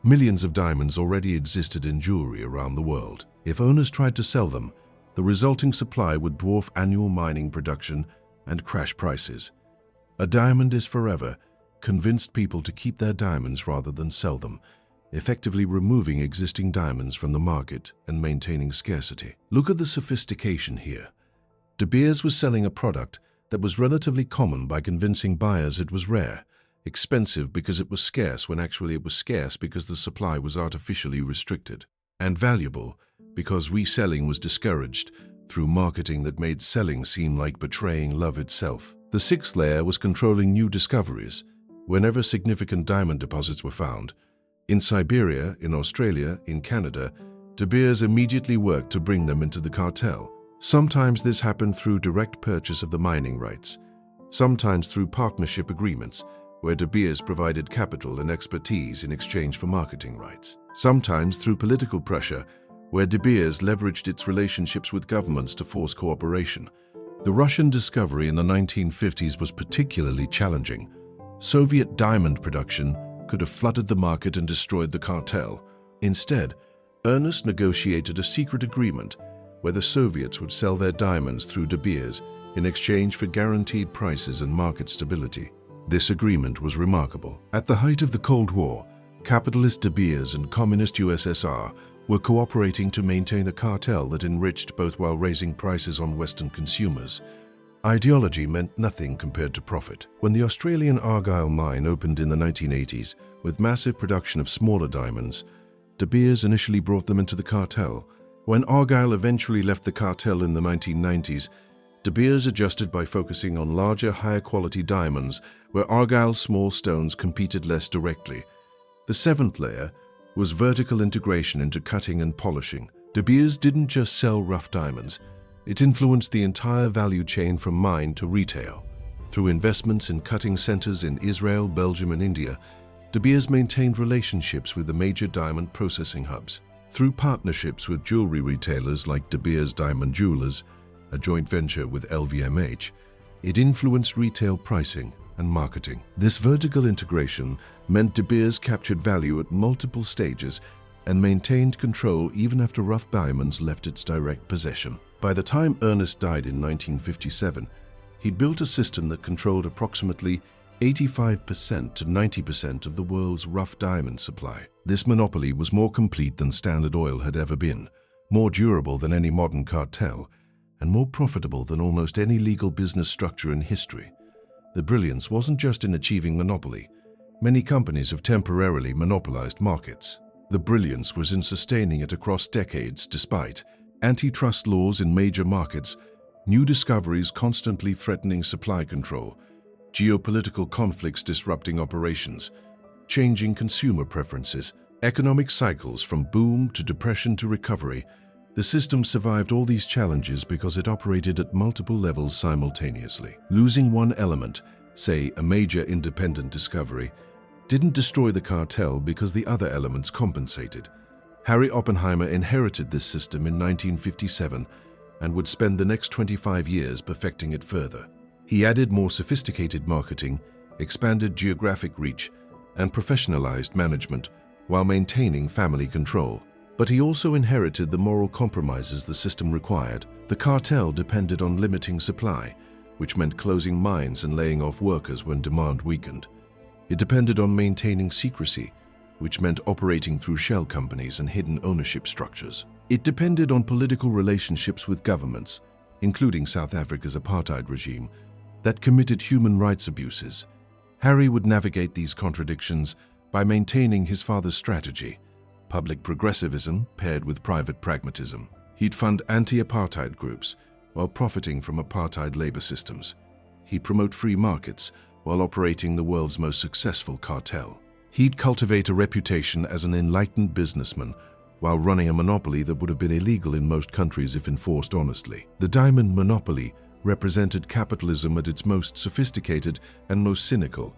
Millions of diamonds already existed in jewelry around the world. If owners tried to sell them, the resulting supply would dwarf annual mining production and crash prices. A diamond is forever convinced people to keep their diamonds rather than sell them, effectively removing existing diamonds from the market and maintaining scarcity. Look at the sophistication here. De Beers was selling a product that was relatively common by convincing buyers it was rare, expensive because it was scarce when actually it was scarce because the supply was artificially restricted, and valuable because reselling was discouraged through marketing that made selling seem like betraying love itself. The sixth layer was controlling new discoveries. Whenever significant diamond deposits were found, in Siberia, in Australia, in Canada, De Beers immediately worked to bring them into the cartel. Sometimes this happened through direct purchase of the mining rights, sometimes through partnership agreements, where De Beers provided capital and expertise in exchange for marketing rights. Sometimes through political pressure, where De Beers leveraged its relationships with governments to force cooperation. The Russian discovery in the 1950s was particularly challenging. Soviet diamond production could have flooded the market and destroyed the cartel. Instead, Ernest negotiated a secret agreement where the Soviets would sell their diamonds through De Beers in exchange for guaranteed prices and market stability. This agreement was remarkable. At the height of the Cold War, capitalist De Beers and communist USSR were cooperating to maintain a cartel that enriched both while raising prices on Western consumers. Ideology meant nothing compared to profit. When the Australian Argyle mine opened in the 1980s with massive production of smaller diamonds, De Beers initially brought them into the cartel. When Argyle eventually left the cartel in the 1990s, De Beers adjusted by focusing on larger, higher-quality diamonds where Argyle's small stones competed less directly. The seventh layer was vertical integration into cutting and polishing. De Beers didn't just sell rough diamonds. It influenced the entire value chain from mine to retail. Through investments in cutting centers in Israel, Belgium, and India, De Beers maintained relationships with the major diamond processing hubs. Through partnerships with jewelry retailers like De Beers Diamond Jewelers, a joint venture with LVMH, it influenced retail pricing and marketing. This vertical integration meant De Beers captured value at multiple stages and maintained control even after rough diamonds left its direct possession. By the time Ernest died in 1957, he'd built a system that controlled approximately 85% to 90% of the world's rough diamond supply. This monopoly was more complete than Standard Oil had ever been, more durable than any modern cartel, and more profitable than almost any legal business structure in history. The brilliance wasn't just in achieving monopoly. Many companies have temporarily monopolized markets. The brilliance was in sustaining it across decades despite antitrust laws in major markets, new discoveries constantly threatening supply control, geopolitical conflicts disrupting operations, changing consumer preferences, economic cycles from boom to depression to recovery. The system survived all these challenges because it operated at multiple levels simultaneously. Losing one element, say a major independent discovery, didn't destroy the cartel because the other elements compensated. Harry Oppenheimer inherited this system in 1957 and would spend the next 25 years perfecting it further. He added more sophisticated marketing, expanded geographic reach, and professionalized management while maintaining family control. But he also inherited the moral compromises the system required. The cartel depended on limiting supply, which meant closing mines and laying off workers when demand weakened. It depended on maintaining secrecy, which meant operating through shell companies and hidden ownership structures. It depended on political relationships with governments, including South Africa's apartheid regime, that committed human rights abuses. Harry would navigate these contradictions by maintaining his father's strategy: public progressivism paired with private pragmatism. He'd fund anti-apartheid groups while profiting from apartheid labor systems. He'd promote free markets while operating the world's most successful cartel. He'd cultivate a reputation as an enlightened businessman while running a monopoly that would have been illegal in most countries if enforced honestly. The diamond monopoly represented capitalism at its most sophisticated and most cynical,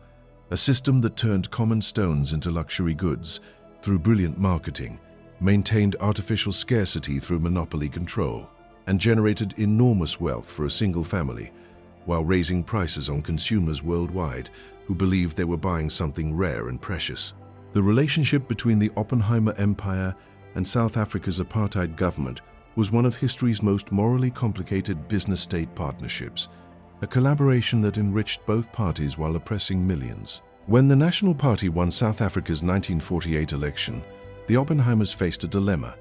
a system that turned common stones into luxury goods through brilliant marketing, maintained artificial scarcity through monopoly control, and generated enormous wealth for a single family, while raising prices on consumers worldwide who believed they were buying something rare and precious. The relationship between the Oppenheimer Empire and South Africa's apartheid government was one of history's most morally complicated business-state partnerships, a collaboration that enriched both parties while oppressing millions. When the National Party won South Africa's 1948 election, the Oppenheimers faced a dilemma.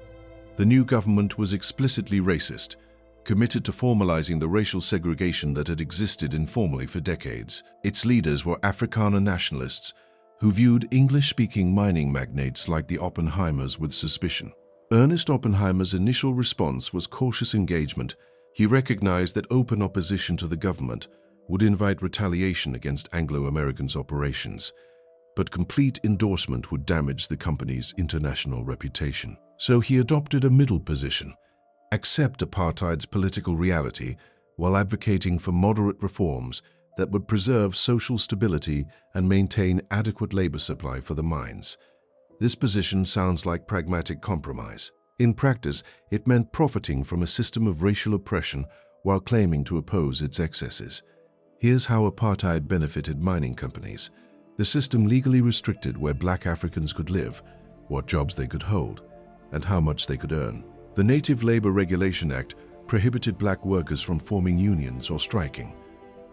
The new government was explicitly racist, committed to formalizing the racial segregation that had existed informally for decades. Its leaders were Afrikaner nationalists who viewed English-speaking mining magnates like the Oppenheimers with suspicion. Ernest Oppenheimer's initial response was cautious engagement. He recognized that open opposition to the government would invite retaliation against Anglo-Americans' operations, but complete endorsement would damage the company's international reputation. So he adopted a middle position: accept apartheid's political reality while advocating for moderate reforms that would preserve social stability and maintain adequate labor supply for the mines. This position sounds like pragmatic compromise. In practice, it meant profiting from a system of racial oppression while claiming to oppose its excesses. Here's how apartheid benefited mining companies. The system legally restricted where black Africans could live, what jobs they could hold, and how much they could earn. The Native Labor Regulation Act prohibited black workers from forming unions or striking.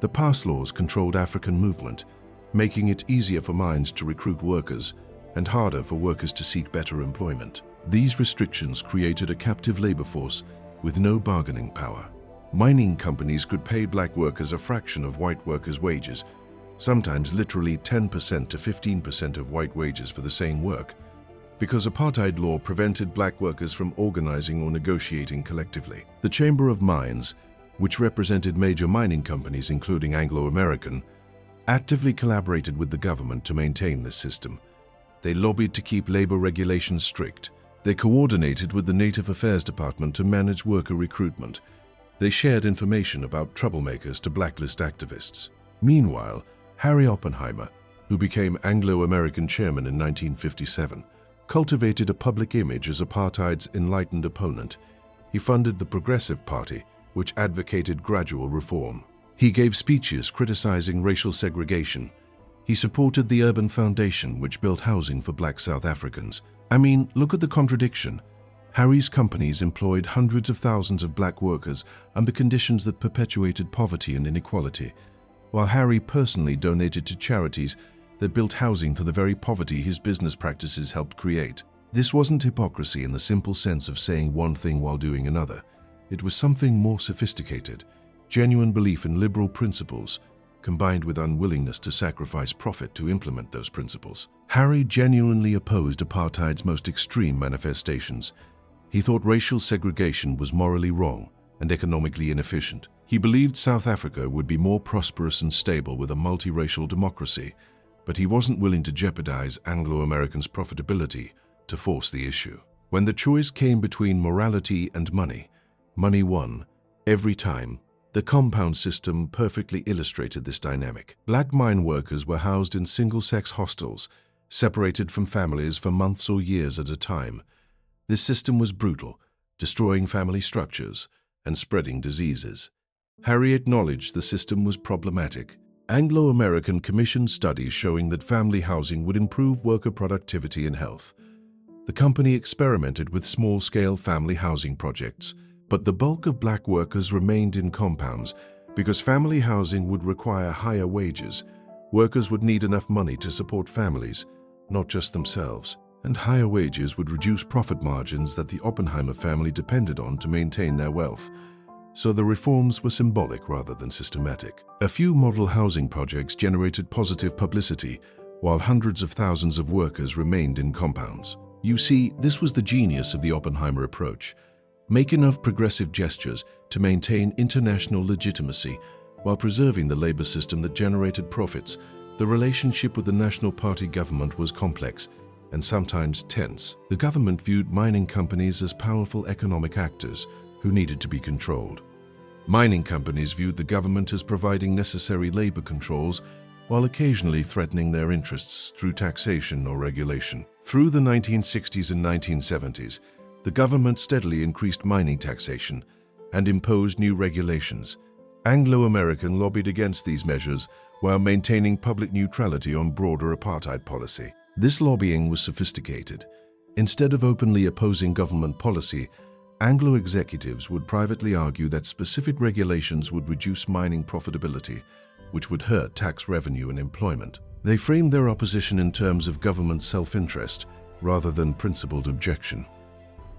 The pass laws controlled African movement, making it easier for mines to recruit workers and harder for workers to seek better employment. These restrictions created a captive labor force with no bargaining power. Mining companies could pay black workers a fraction of white workers' wages, sometimes literally 10% to 15% of white wages for the same work, because apartheid law prevented black workers from organizing or negotiating collectively. The Chamber of Mines, which represented major mining companies including Anglo-American, actively collaborated with the government to maintain this system. They lobbied to keep labor regulations strict. They coordinated with the Native Affairs Department to manage worker recruitment. They shared information about troublemakers to blacklist activists. Meanwhile, Harry Oppenheimer, who became Anglo-American chairman in 1957, cultivated a public image as apartheid's enlightened opponent. He funded the Progressive Party, which advocated gradual reform. He gave speeches criticizing racial segregation. He supported the Urban Foundation, which built housing for black South Africans. I mean, look at the contradiction. Harry's companies employed hundreds of thousands of black workers under conditions that perpetuated poverty and inequality, while Harry personally donated to charities that built housing for the very poverty his business practices helped create. This wasn't hypocrisy in the simple sense of saying one thing while doing another. It was something more sophisticated, genuine belief in liberal principles, combined with unwillingness to sacrifice profit to implement those principles. Harry genuinely opposed apartheid's most extreme manifestations. He thought racial segregation was morally wrong and economically inefficient. He believed South Africa would be more prosperous and stable with a multiracial democracy, but he wasn't willing to jeopardize Anglo-Americans' profitability to force the issue. When the choice came between morality and money, money won every time. The compound system perfectly illustrated this dynamic. Black mine workers were housed in single-sex hostels, separated from families for months or years at a time. This system was brutal, destroying family structures and spreading diseases. Harry acknowledged the system was problematic. Anglo-American commissioned studies showing that family housing would improve worker productivity and health. The company experimented with small-scale family housing projects, but the bulk of black workers remained in compounds because family housing would require higher wages. Workers would need enough money to support families, not just themselves, and higher wages would reduce profit margins that the Oppenheimer family depended on to maintain their wealth. So the reforms were symbolic rather than systematic. A few model housing projects generated positive publicity, while hundreds of thousands of workers remained in compounds. You see, this was the genius of the Oppenheimer approach. Make enough progressive gestures to maintain international legitimacy while preserving the labor system that generated profits. The relationship with the National Party government was complex and sometimes tense. The government viewed mining companies as powerful economic actors who needed to be controlled. Mining companies viewed the government as providing necessary labor controls while occasionally threatening their interests through taxation or regulation. Through the 1960s and 1970s, the government steadily increased mining taxation and imposed new regulations. Anglo-American lobbied against these measures while maintaining public neutrality on broader apartheid policy. This lobbying was sophisticated. Instead of openly opposing government policy, Anglo executives would privately argue that specific regulations would reduce mining profitability, which would hurt tax revenue and employment. They framed their opposition in terms of government self-interest rather than principled objection.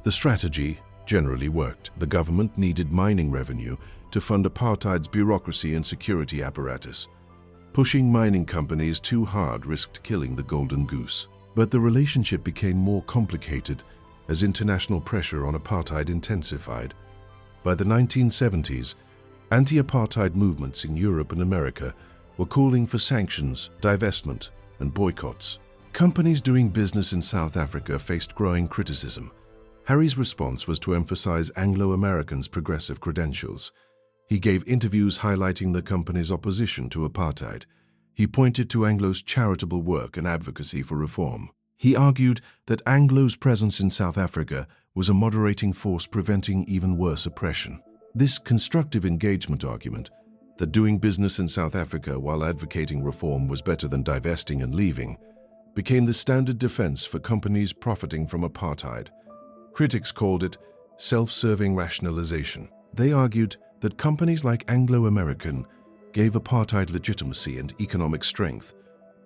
The strategy generally worked. The government needed mining revenue to fund apartheid's bureaucracy and security apparatus. Pushing mining companies too hard risked killing the golden goose. But the relationship became more complicated as international pressure on apartheid intensified. By the 1970s, anti-apartheid movements in Europe and America were calling for sanctions, divestment, and boycotts. Companies doing business in South Africa faced growing criticism. Harry's response was to emphasize Anglo-Americans' progressive credentials. He gave interviews highlighting the company's opposition to apartheid. He pointed to Anglo's charitable work and advocacy for reform. He argued that Anglo's presence in South Africa was a moderating force preventing even worse oppression. This constructive engagement argument, that doing business in South Africa while advocating reform was better than divesting and leaving, became the standard defense for companies profiting from apartheid. Critics called it self-serving rationalization. They argued that companies like Anglo-American gave apartheid legitimacy and economic strength.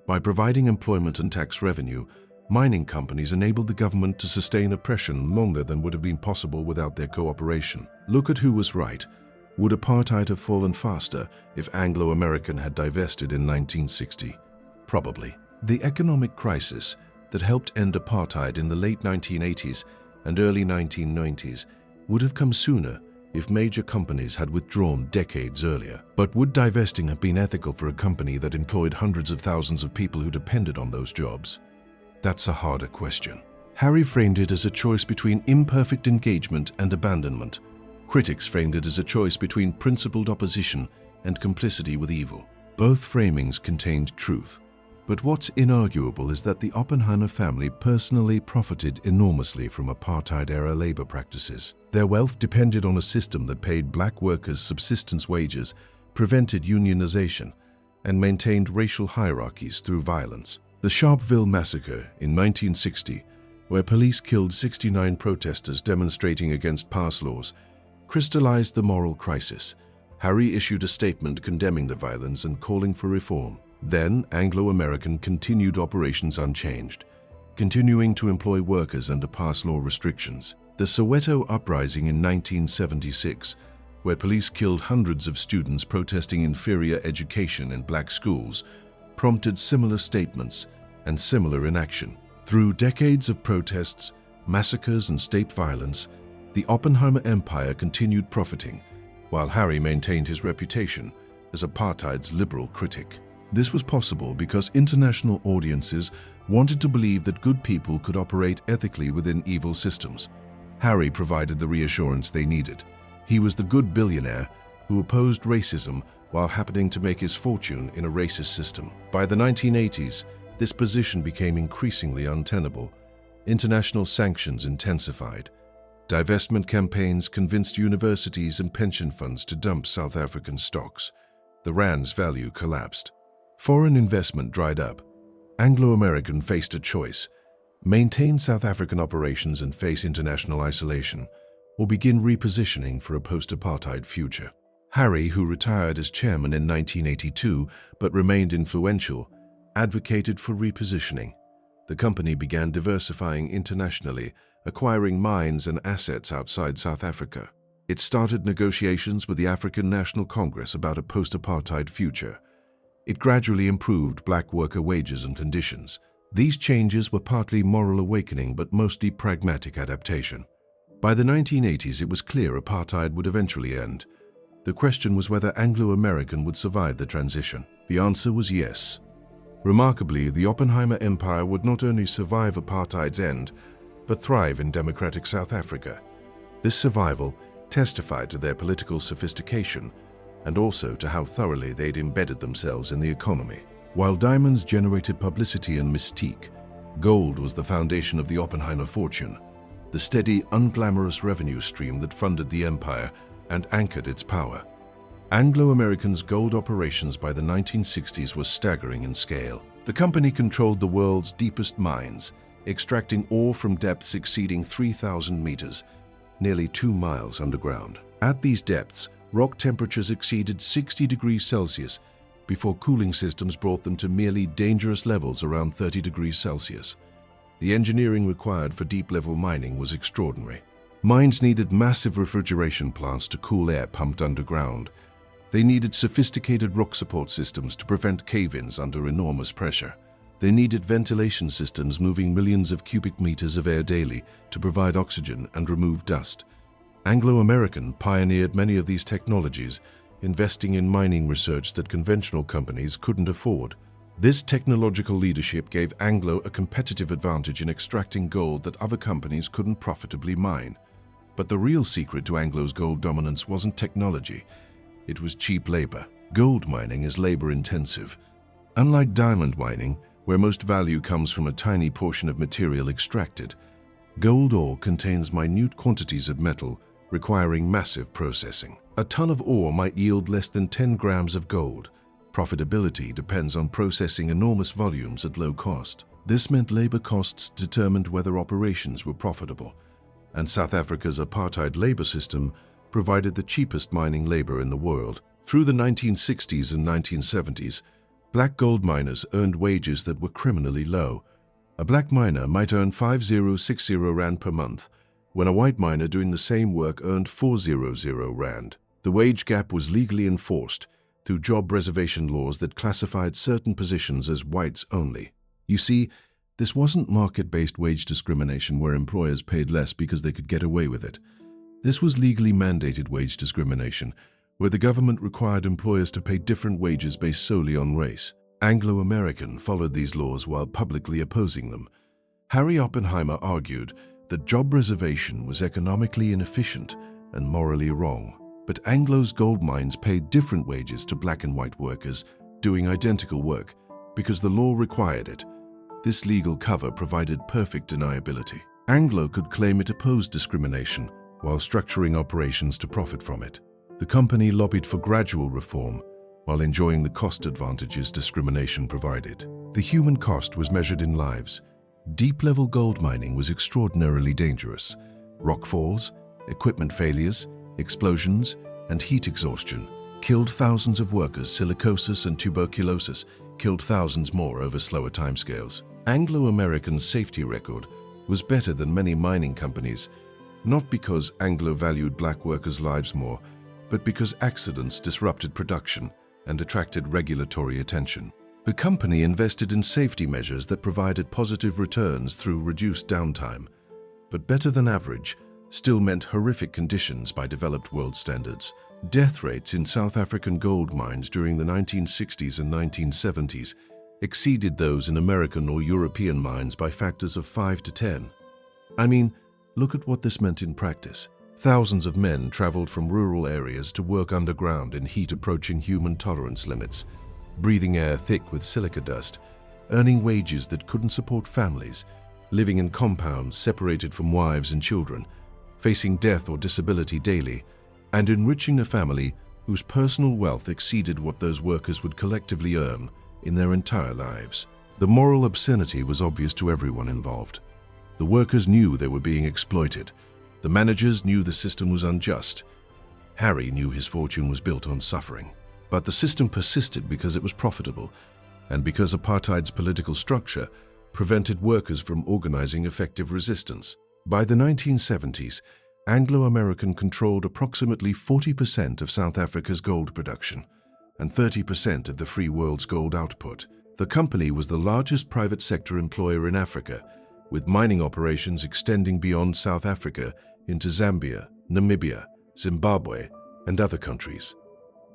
By providing employment and tax revenue, mining companies enabled the government to sustain oppression longer than would have been possible without their cooperation. Look at who was right. Would apartheid have fallen faster if Anglo-American had divested in 1960? Probably. The economic crisis that helped end apartheid in the late 1980s and early 1990s would have come sooner if major companies had withdrawn decades earlier. But would divesting have been ethical for a company that employed hundreds of thousands of people who depended on those jobs? That's a harder question. Harry framed it as a choice between imperfect engagement and abandonment. Critics framed it as a choice between principled opposition and complicity with evil. Both framings contained truth. But what's inarguable is that the Oppenheimer family personally profited enormously from apartheid-era labor practices. Their wealth depended on a system that paid black workers subsistence wages, prevented unionization, and maintained racial hierarchies through violence. The Sharpeville massacre in 1960, where police killed 69 protesters demonstrating against pass laws, crystallized the moral crisis. Harry issued a statement condemning the violence and calling for reform. Then, Anglo-American continued operations unchanged, continuing to employ workers under pass law restrictions. The Soweto uprising in 1976, where police killed hundreds of students protesting inferior education in black schools, prompted similar statements and similar inaction. Through decades of protests, massacres, and state violence, the Oppenheimer empire continued profiting, while Harry maintained his reputation as apartheid's liberal critic. This was possible because international audiences wanted to believe that good people could operate ethically within evil systems. Harry provided the reassurance they needed. He was the good billionaire who opposed racism while happening to make his fortune in a racist system. By the 1980s, this position became increasingly untenable. International sanctions intensified. Divestment campaigns convinced universities and pension funds to dump South African stocks. The rand's value collapsed. Foreign investment dried up. Anglo-American faced a choice: maintain South African operations and face international isolation, or begin repositioning for a post-apartheid future. Harry, who retired as chairman in 1982 but remained influential, advocated for repositioning. The company began diversifying internationally, acquiring mines and assets outside South Africa. It started negotiations with the African National Congress about a post-apartheid future. It gradually improved black worker wages and conditions. These changes were partly moral awakening but mostly pragmatic adaptation. By the 1980s, it was clear apartheid would eventually end. The question was whether Anglo-American would survive the transition. The answer was yes. Remarkably, the Oppenheimer empire would not only survive apartheid's end, but thrive in democratic South Africa. This survival testified to their political sophistication and also to how thoroughly they'd embedded themselves in the economy. While diamonds generated publicity and mystique, gold was the foundation of the Oppenheimer fortune, the steady, unglamorous revenue stream that funded the empire and anchored its power. Anglo-American's gold operations by the 1960s were staggering in scale. The company controlled the world's deepest mines, extracting ore from depths exceeding 3,000 meters, nearly 2 miles underground. At these depths, rock temperatures exceeded 60 degrees Celsius before cooling systems brought them to merely dangerous levels around 30 degrees Celsius. The engineering required for deep-level mining was extraordinary. Mines needed massive refrigeration plants to cool air pumped underground. They needed sophisticated rock support systems to prevent cave-ins under enormous pressure. They needed ventilation systems moving millions of cubic meters of air daily to provide oxygen and remove dust. Anglo-American pioneered many of these technologies, investing in mining research that conventional companies couldn't afford. This technological leadership gave Anglo a competitive advantage in extracting gold that other companies couldn't profitably mine. But the real secret to Anglo's gold dominance wasn't technology. It was cheap labor. Gold mining is labor-intensive. Unlike diamond mining, where most value comes from a tiny portion of material extracted, gold ore contains minute quantities of metal, requiring massive processing. A ton of ore might yield less than 10 grams of gold. Profitability depends on processing enormous volumes at low cost. This meant labor costs determined whether operations were profitable, and South Africa's apartheid labor system provided the cheapest mining labor in the world. Through the 1960s and 1970s, black gold miners earned wages that were criminally low. A black miner might earn 5,060 rand per month, when a white miner doing the same work earned 400 rand. The wage gap was legally enforced through job reservation laws that classified certain positions as whites only. You see, this wasn't market-based wage discrimination where employers paid less because they could get away with it. This was legally mandated wage discrimination, where the government required employers to pay different wages based solely on race. Anglo-American followed these laws while publicly opposing them. Harry Oppenheimer argued that job reservation was economically inefficient and morally wrong. But Anglo's gold mines paid different wages to black and white workers doing identical work because the law required it. This legal cover provided perfect deniability. Anglo could claim it opposed discrimination while structuring operations to profit from it. The company lobbied for gradual reform while enjoying the cost advantages discrimination provided. The human cost was measured in lives. Deep-level gold mining was extraordinarily dangerous. Rock falls, equipment failures, explosions, and heat exhaustion killed thousands of workers. Silicosis and tuberculosis killed thousands more over slower timescales. Anglo-American's safety record was better than many mining companies, not because Anglo valued black workers' lives more, but because accidents disrupted production and attracted regulatory attention. The company invested in safety measures that provided positive returns through reduced downtime, but better than average still meant horrific conditions by developed world standards. Death rates in South African gold mines during the 1960s and 1970s exceeded those in American or European mines by factors of 5 to 10. I mean, look at what this meant in practice. Thousands of men traveled from rural areas to work underground in heat approaching human tolerance limits, breathing air thick with silica dust, earning wages that couldn't support families, living in compounds separated from wives and children, facing death or disability daily, and enriching a family whose personal wealth exceeded what those workers would collectively earn in their entire lives. The moral obscenity was obvious to everyone involved. The workers knew they were being exploited. The managers knew the system was unjust. Harry knew his fortune was built on suffering. But the system persisted because it was profitable, and because apartheid's political structure prevented workers from organizing effective resistance. By the 1970s, Anglo-American controlled approximately 40% of South Africa's gold production and 30% of the free world's gold output. The company was the largest private sector employer in Africa, with mining operations extending beyond South Africa into Zambia, Namibia, Zimbabwe, and other countries.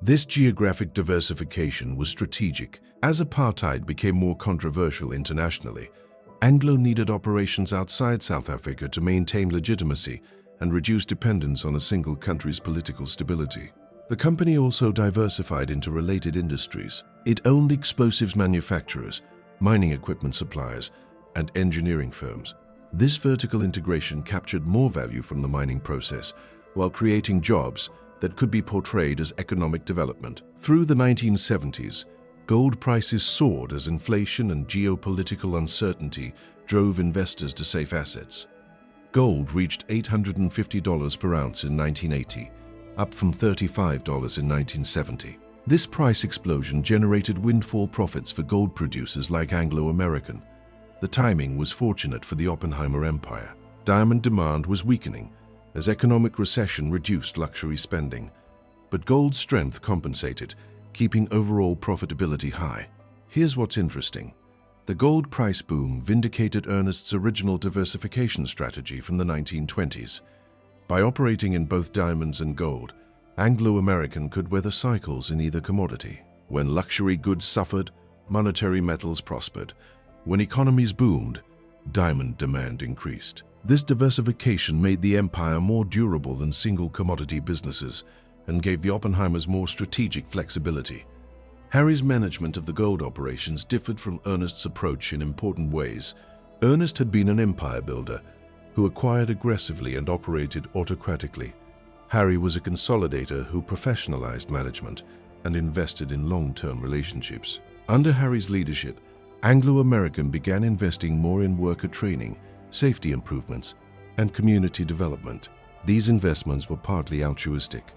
This geographic diversification was strategic. As apartheid became more controversial internationally, Anglo needed operations outside South Africa to maintain legitimacy and reduce dependence on a single country's political stability. The company also diversified into related industries. It owned explosives manufacturers, mining equipment suppliers, and engineering firms. This vertical integration captured more value from the mining process while creating jobs that could be portrayed as economic development. Through the 1970s, gold prices soared as inflation and geopolitical uncertainty drove investors to safe assets. Gold reached $850 per ounce in 1980, up from $35 in 1970. This price explosion generated windfall profits for gold producers like Anglo-American. The timing was fortunate for the Oppenheimer empire. Diamond demand was weakening as economic recession reduced luxury spending, but gold's strength compensated, keeping overall profitability high. Here's what's interesting. The gold price boom vindicated Ernest's original diversification strategy from the 1920s. By operating in both diamonds and gold, Anglo-American could weather cycles in either commodity. When luxury goods suffered, monetary metals prospered. When economies boomed, diamond demand increased. This diversification made the empire more durable than single commodity businesses and gave the Oppenheimers more strategic flexibility. Harry's management of the gold operations differed from Ernest's approach in important ways. Ernest had been an empire builder who acquired aggressively and operated autocratically. Harry was a consolidator who professionalized management and invested in long-term relationships. Under Harry's leadership, Anglo-American began investing more in worker training, safety improvements, and community development. These investments were partly altruistic.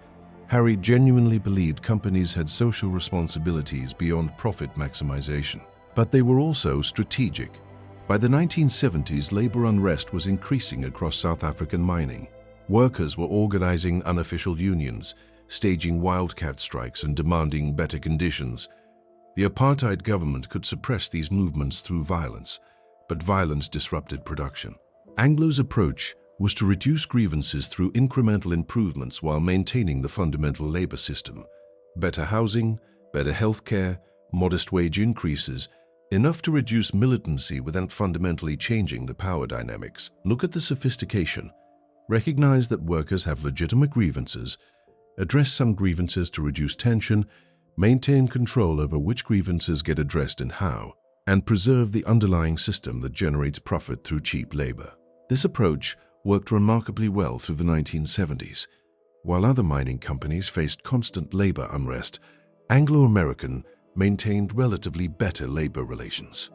Harry genuinely believed companies had social responsibilities beyond profit maximization. But they were also strategic. By the 1970s, labor unrest was increasing across South African mining. Workers were organizing unofficial unions, staging wildcat strikes, and demanding better conditions. The apartheid government could suppress these movements through violence, but violence disrupted production. Anglo's approach was to reduce grievances through incremental improvements while maintaining the fundamental labor system. Better housing, better healthcare, modest wage increases, enough to reduce militancy without fundamentally changing the power dynamics. Look at the sophistication. recognize that workers have legitimate grievances, address some grievances to reduce tension, maintain control over which grievances get addressed and how, and preserve the underlying system that generates profit through cheap labor. This approach worked remarkably well through the 1970s. While other mining companies faced constant labor unrest, Anglo-American maintained relatively better labor relations.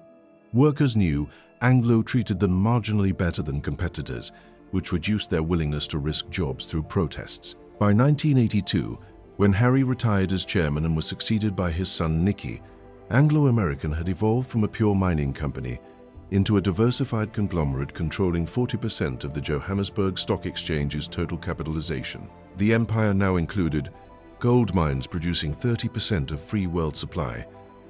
Workers knew Anglo treated them marginally better than competitors, which reduced their willingness to risk jobs through protests. By 1982, when Harry retired as chairman and was succeeded by his son Nicky, Anglo-American had evolved from a pure mining company into a diversified conglomerate controlling 40% of the Johannesburg Stock Exchange's total capitalization. The empire now included gold mines producing 30% of free world supply,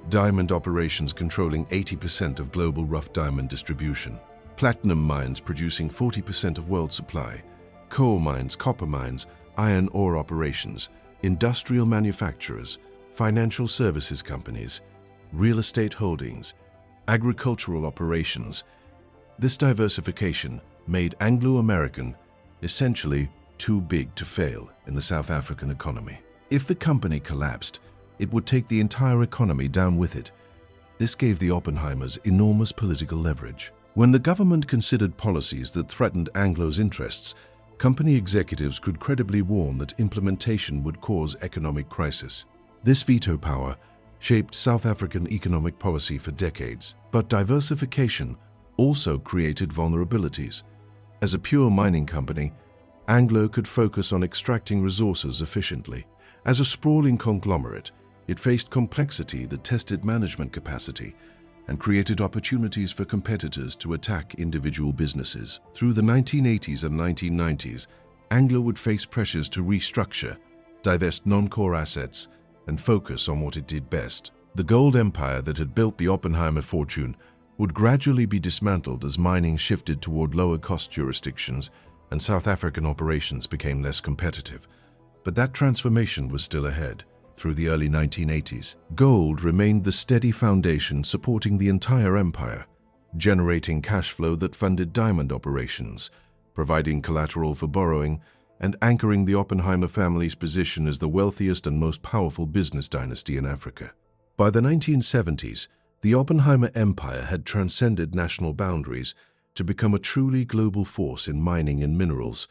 diamond operations controlling 80% of global rough diamond distribution, platinum mines producing 40% of world supply, coal mines, copper mines, iron ore operations, industrial manufacturers, financial services companies, real estate holdings, agricultural operations. This diversification made Anglo-American essentially too big to fail in the South African economy. If the company collapsed, it would take the entire economy down with it. This gave the Oppenheimers enormous political leverage. When the government considered policies that threatened Anglo's interests, company executives could credibly warn that implementation would cause economic crisis. This veto power shaped South African economic policy for decades. But diversification also created vulnerabilities. As a pure mining company, Anglo could focus on extracting resources efficiently. As a sprawling conglomerate, it faced complexity that tested management capacity and created opportunities for competitors to attack individual businesses. Through the 1980s and 1990s, Anglo would face pressures to restructure, divest non-core assets, and focus on what it did best. The gold empire that had built the Oppenheimer fortune would gradually be dismantled as mining shifted toward lower-cost jurisdictions and South African operations became less competitive. But that transformation was still ahead. Through the early 1980s, gold remained the steady foundation supporting the entire empire, generating cash flow that funded diamond operations, providing collateral for borrowing, and anchoring the Oppenheimer family's position as the wealthiest and most powerful business dynasty in Africa. By the 1970s, the Oppenheimer empire had transcended national boundaries to become a truly global force in mining and minerals,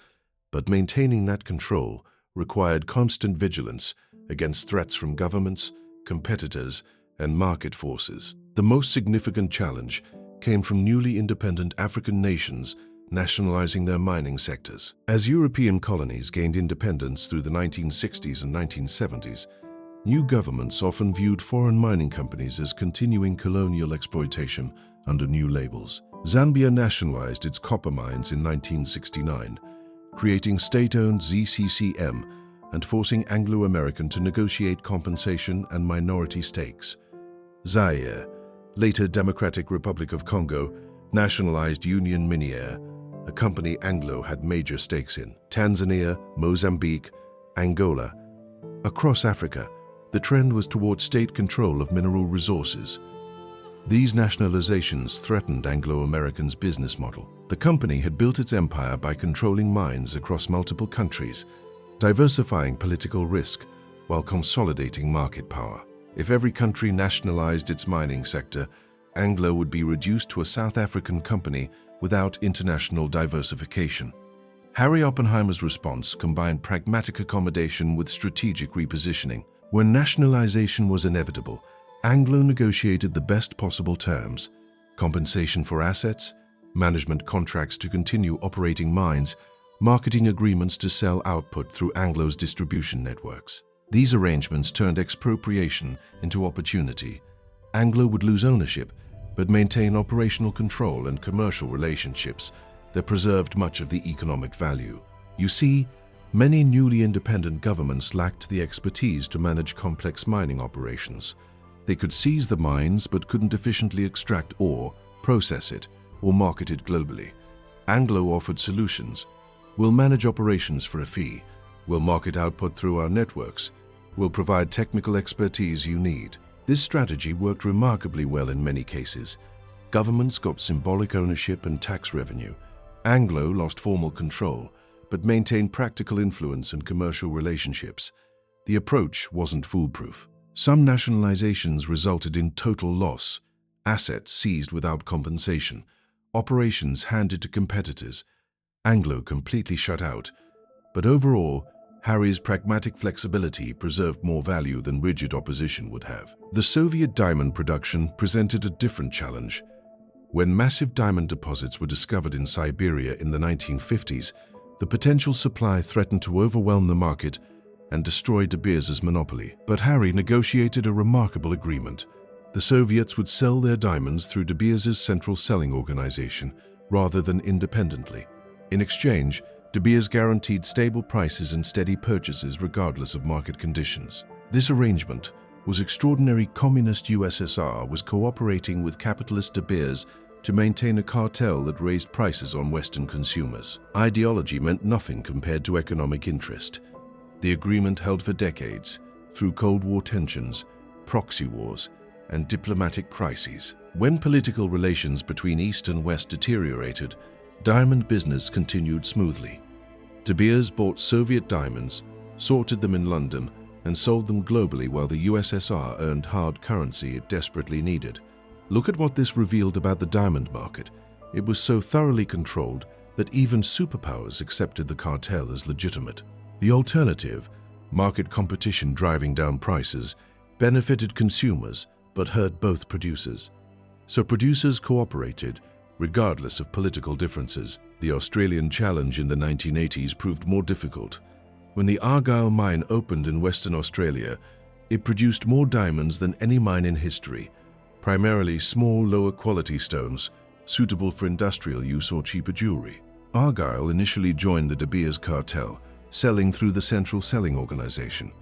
but maintaining that control required constant vigilance against threats from governments, competitors, and market forces. The most significant challenge came from newly independent African nations nationalizing their mining sectors. As European colonies gained independence through the 1960s and 1970s, new governments often viewed foreign mining companies as continuing colonial exploitation under new labels. Zambia nationalized its copper mines in 1969, creating state-owned ZCCM and forcing Anglo-American to negotiate compensation and minority stakes. Zaire, later Democratic Republic of Congo, nationalized Union Miniere, a company Anglo had major stakes in. Tanzania, Mozambique, Angola. Across Africa, the trend was toward state control of mineral resources. These nationalizations threatened Anglo-American's business model. The company had built its empire by controlling mines across multiple countries, diversifying political risk while consolidating market power. If every country nationalized its mining sector, Anglo would be reduced to a South African company without international diversification. Harry Oppenheimer's response combined pragmatic accommodation with strategic repositioning. When nationalization was inevitable, Anglo negotiated the best possible terms: compensation for assets, management contracts to continue operating mines, marketing agreements to sell output through Anglo's distribution networks. These arrangements turned expropriation into opportunity. Anglo would lose ownership, but maintain operational control and commercial relationships that preserved much of the economic value. You see, many newly independent governments lacked the expertise to manage complex mining operations. They could seize the mines but couldn't efficiently extract ore, process it, or market it globally. Anglo offered solutions. We'll manage operations for a fee. We'll market output through our networks. We'll provide technical expertise you need. This strategy worked remarkably well in many cases. Governments got symbolic ownership and tax revenue. Anglo lost formal control, but maintain practical influence and commercial relationships. The approach wasn't foolproof. Some nationalizations resulted in total loss, assets seized without compensation, operations handed to competitors. Anglo completely shut out. But overall, Harry's pragmatic flexibility preserved more value than rigid opposition would have. The Soviet diamond production presented a different challenge. When massive diamond deposits were discovered in Siberia in the 1950s, the potential supply threatened to overwhelm the market and destroy De Beers' monopoly. But Harry negotiated a remarkable agreement. The Soviets would sell their diamonds through De Beers' central selling organization rather than independently. In exchange, De Beers guaranteed stable prices and steady purchases regardless of market conditions. This arrangement was extraordinary. Communist USSR was cooperating with capitalist De Beers to maintain a cartel that raised prices on Western consumers. Ideology meant nothing compared to economic interest. The agreement held for decades, through Cold War tensions, proxy wars, and diplomatic crises. When political relations between East and West deteriorated, diamond business continued smoothly. De Beers bought Soviet diamonds, sorted them in London, and sold them globally while the USSR earned hard currency it desperately needed. Look at what this revealed about the diamond market. It was so thoroughly controlled that even superpowers accepted the cartel as legitimate. The alternative, market competition driving down prices, benefited consumers but hurt both producers. So producers cooperated, regardless of political differences. The Australian challenge in the 1980s proved more difficult. When the Argyle mine opened in Western Australia, it produced more diamonds than any mine in history, primarily small, lower-quality stones, suitable for industrial use or cheaper jewelry. Argyle initially joined the De Beers cartel, selling through the central selling organization,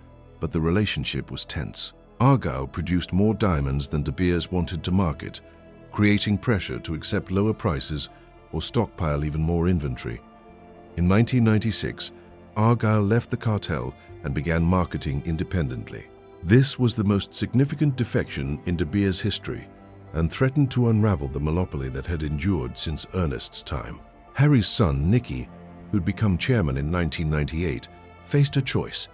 but the relationship was tense. Argyle produced more diamonds than De Beers wanted to market, creating pressure to accept lower prices or stockpile even more inventory. In 1996, Argyle left the cartel and began marketing independently. This was the most significant defection in De Beers' history and threatened to unravel the monopoly that had endured since Ernest's time. Harry's son, Nicky, who'd become chairman in 1998, faced a choice: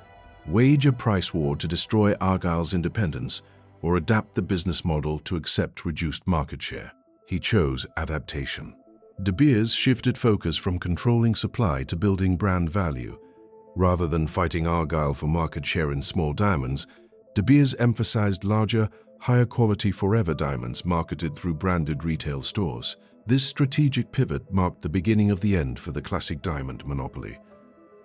wage a price war to destroy Argyle's independence or adapt the business model to accept reduced market share. He chose adaptation. De Beers shifted focus from controlling supply to building brand value. Rather than fighting Argyle for market share in small diamonds, De Beers emphasized larger, higher-quality forever diamonds marketed through branded retail stores. This strategic pivot marked the beginning of the end for the classic diamond monopoly.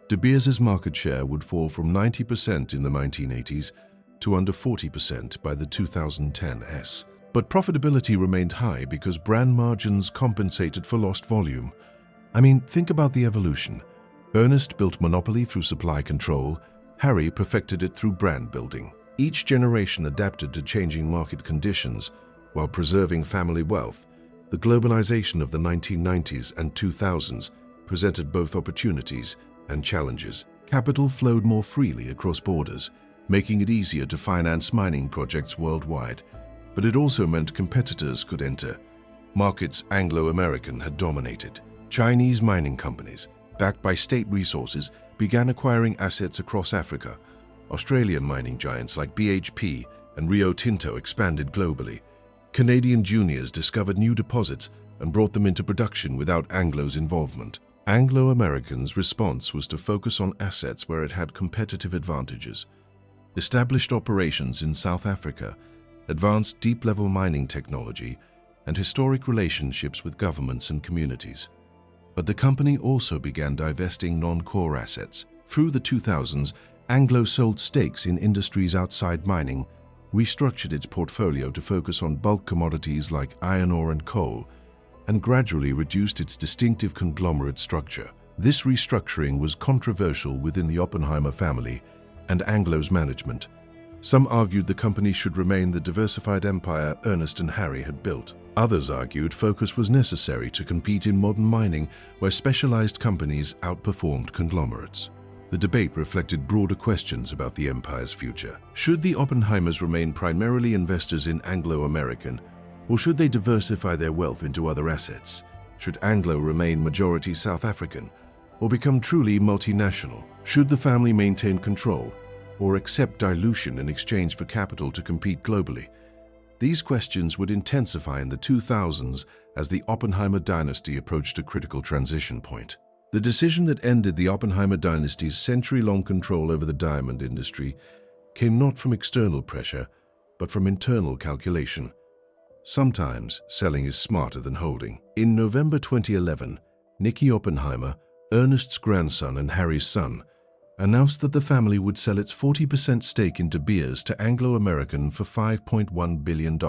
De Beers' market share would fall from 90% in the 1980s to under 40% by the 2010s. But profitability remained high because brand margins compensated for lost volume. I mean, think about the evolution. Ernest built monopoly through supply control. Harry perfected it through brand building. Each generation adapted to changing market conditions while preserving family wealth. The globalization of the 1990s and 2000s presented both opportunities and challenges. Capital flowed more freely across borders, making it easier to finance mining projects worldwide. But it also meant competitors could enter. Markets Anglo-American had dominated. Chinese mining companies, backed by state resources, began acquiring assets across Africa. Australian mining giants like BHP and Rio Tinto expanded globally. Canadian juniors discovered new deposits and brought them into production without Anglo's involvement. Anglo-Americans' response was to focus on assets where it had competitive advantages. Established operations in South Africa, advanced deep-level mining technology, and historic relationships with governments and communities. But the company also began divesting non-core assets. Through the 2000s, Anglo sold stakes in industries outside mining, restructured its portfolio to focus on bulk commodities like iron ore and coal, and gradually reduced its distinctive conglomerate structure. This restructuring was controversial within the Oppenheimer family and Anglo's management. Some argued the company should remain the diversified empire Ernest and Harry had built. Others argued focus was necessary to compete in modern mining, where specialized companies outperformed conglomerates. The debate reflected broader questions about the empire's future. Should the Oppenheimers remain primarily investors in Anglo-American, or should they diversify their wealth into other assets? Should Anglo remain majority South African, or become truly multinational? Should the family maintain control or accept dilution in exchange for capital to compete globally? These questions would intensify in the 2000s as the Oppenheimer Dynasty approached a critical transition point. The decision that ended the Oppenheimer Dynasty's century-long control over the diamond industry came not from external pressure, but from internal calculation. Sometimes selling is smarter than holding. In November 2011, Nicky Oppenheimer, Ernest's grandson and Harry's son, announced that the family would sell its 40% stake in De Beers to Anglo-American for $5.1 billion.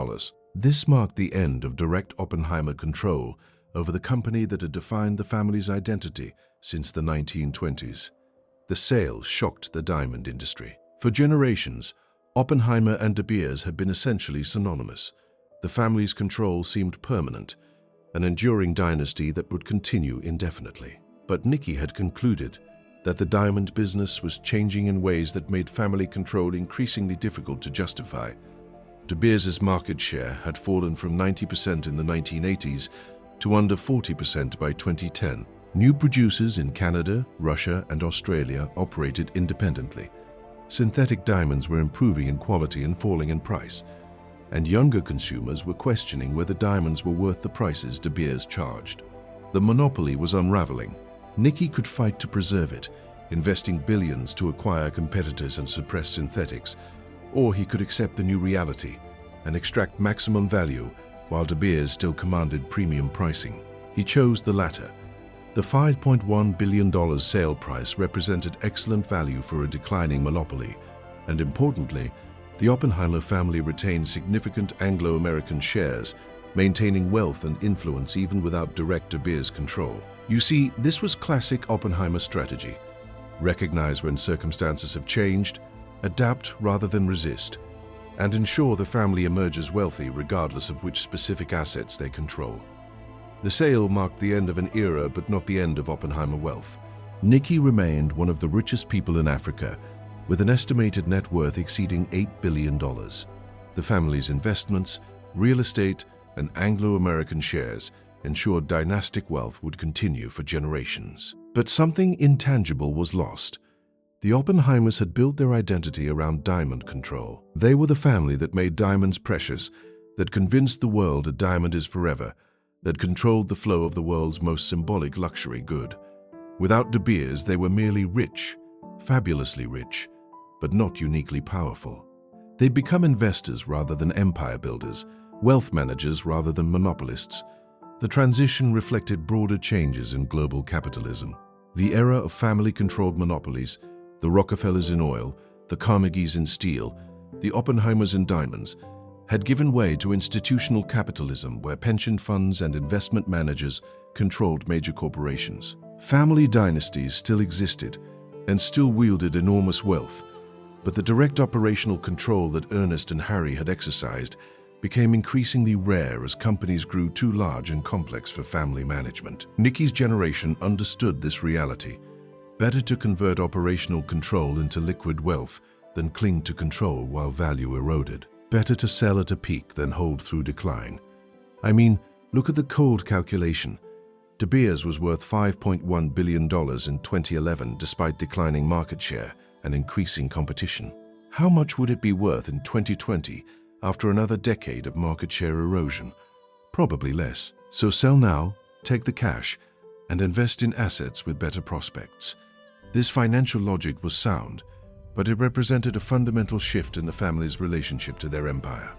This marked the end of direct Oppenheimer control over the company that had defined the family's identity since the 1920s. The sale shocked the diamond industry. For generations, Oppenheimer and De Beers had been essentially synonymous. The family's control seemed permanent, an enduring dynasty that would continue indefinitely. But Nicky had concluded that the diamond business was changing in ways that made family control increasingly difficult to justify. De Beers' market share had fallen from 90% in the 1980s to under 40% by 2010. New producers in Canada, Russia, and Australia operated independently. Synthetic diamonds were improving in quality and falling in price, and younger consumers were questioning whether diamonds were worth the prices De Beers charged. The monopoly was unraveling. Nicky could fight to preserve it, investing billions to acquire competitors and suppress synthetics, or he could accept the new reality and extract maximum value while De Beers still commanded premium pricing. He chose the latter. The $5.1 billion sale price represented excellent value for a declining monopoly, and importantly, the Oppenheimer family retained significant Anglo-American shares, maintaining wealth and influence even without direct De Beers control. You see, this was classic Oppenheimer strategy. Recognize when circumstances have changed, adapt rather than resist, and ensure the family emerges wealthy regardless of which specific assets they control. The sale marked the end of an era, but not the end of Oppenheimer wealth. Nicky remained one of the richest people in Africa, with an estimated net worth exceeding $8 billion. The family's investments, real estate, and Anglo-American shares ensured dynastic wealth would continue for generations. But something intangible was lost. The Oppenheimers had built their identity around diamond control. They were the family that made diamonds precious, that convinced the world a diamond is forever, that controlled the flow of the world's most symbolic luxury good. Without De Beers, they were merely rich, fabulously rich, but not uniquely powerful. They'd become investors rather than empire builders, wealth managers rather than monopolists. The transition reflected broader changes in global capitalism. The era of family-controlled monopolies, the Rockefellers in oil, the Carnegies in steel, the Oppenheimers in diamonds, had given way to institutional capitalism where pension funds and investment managers controlled major corporations. Family dynasties still existed and still wielded enormous wealth, but the direct operational control that Ernest and Harry had exercised became increasingly rare as companies grew too large and complex for family management. Nicky's generation understood this reality. Better to convert operational control into liquid wealth than cling to control while value eroded. Better to sell at a peak than hold through decline. I mean, look at the cold calculation. De Beers was worth $5.1 billion in 2011 despite declining market share and increasing competition. How much would it be worth in 2020 after another decade of market share erosion? Probably less. So sell now, take the cash, and invest in assets with better prospects. This financial logic was sound, but it represented a fundamental shift in the family's relationship to their empire.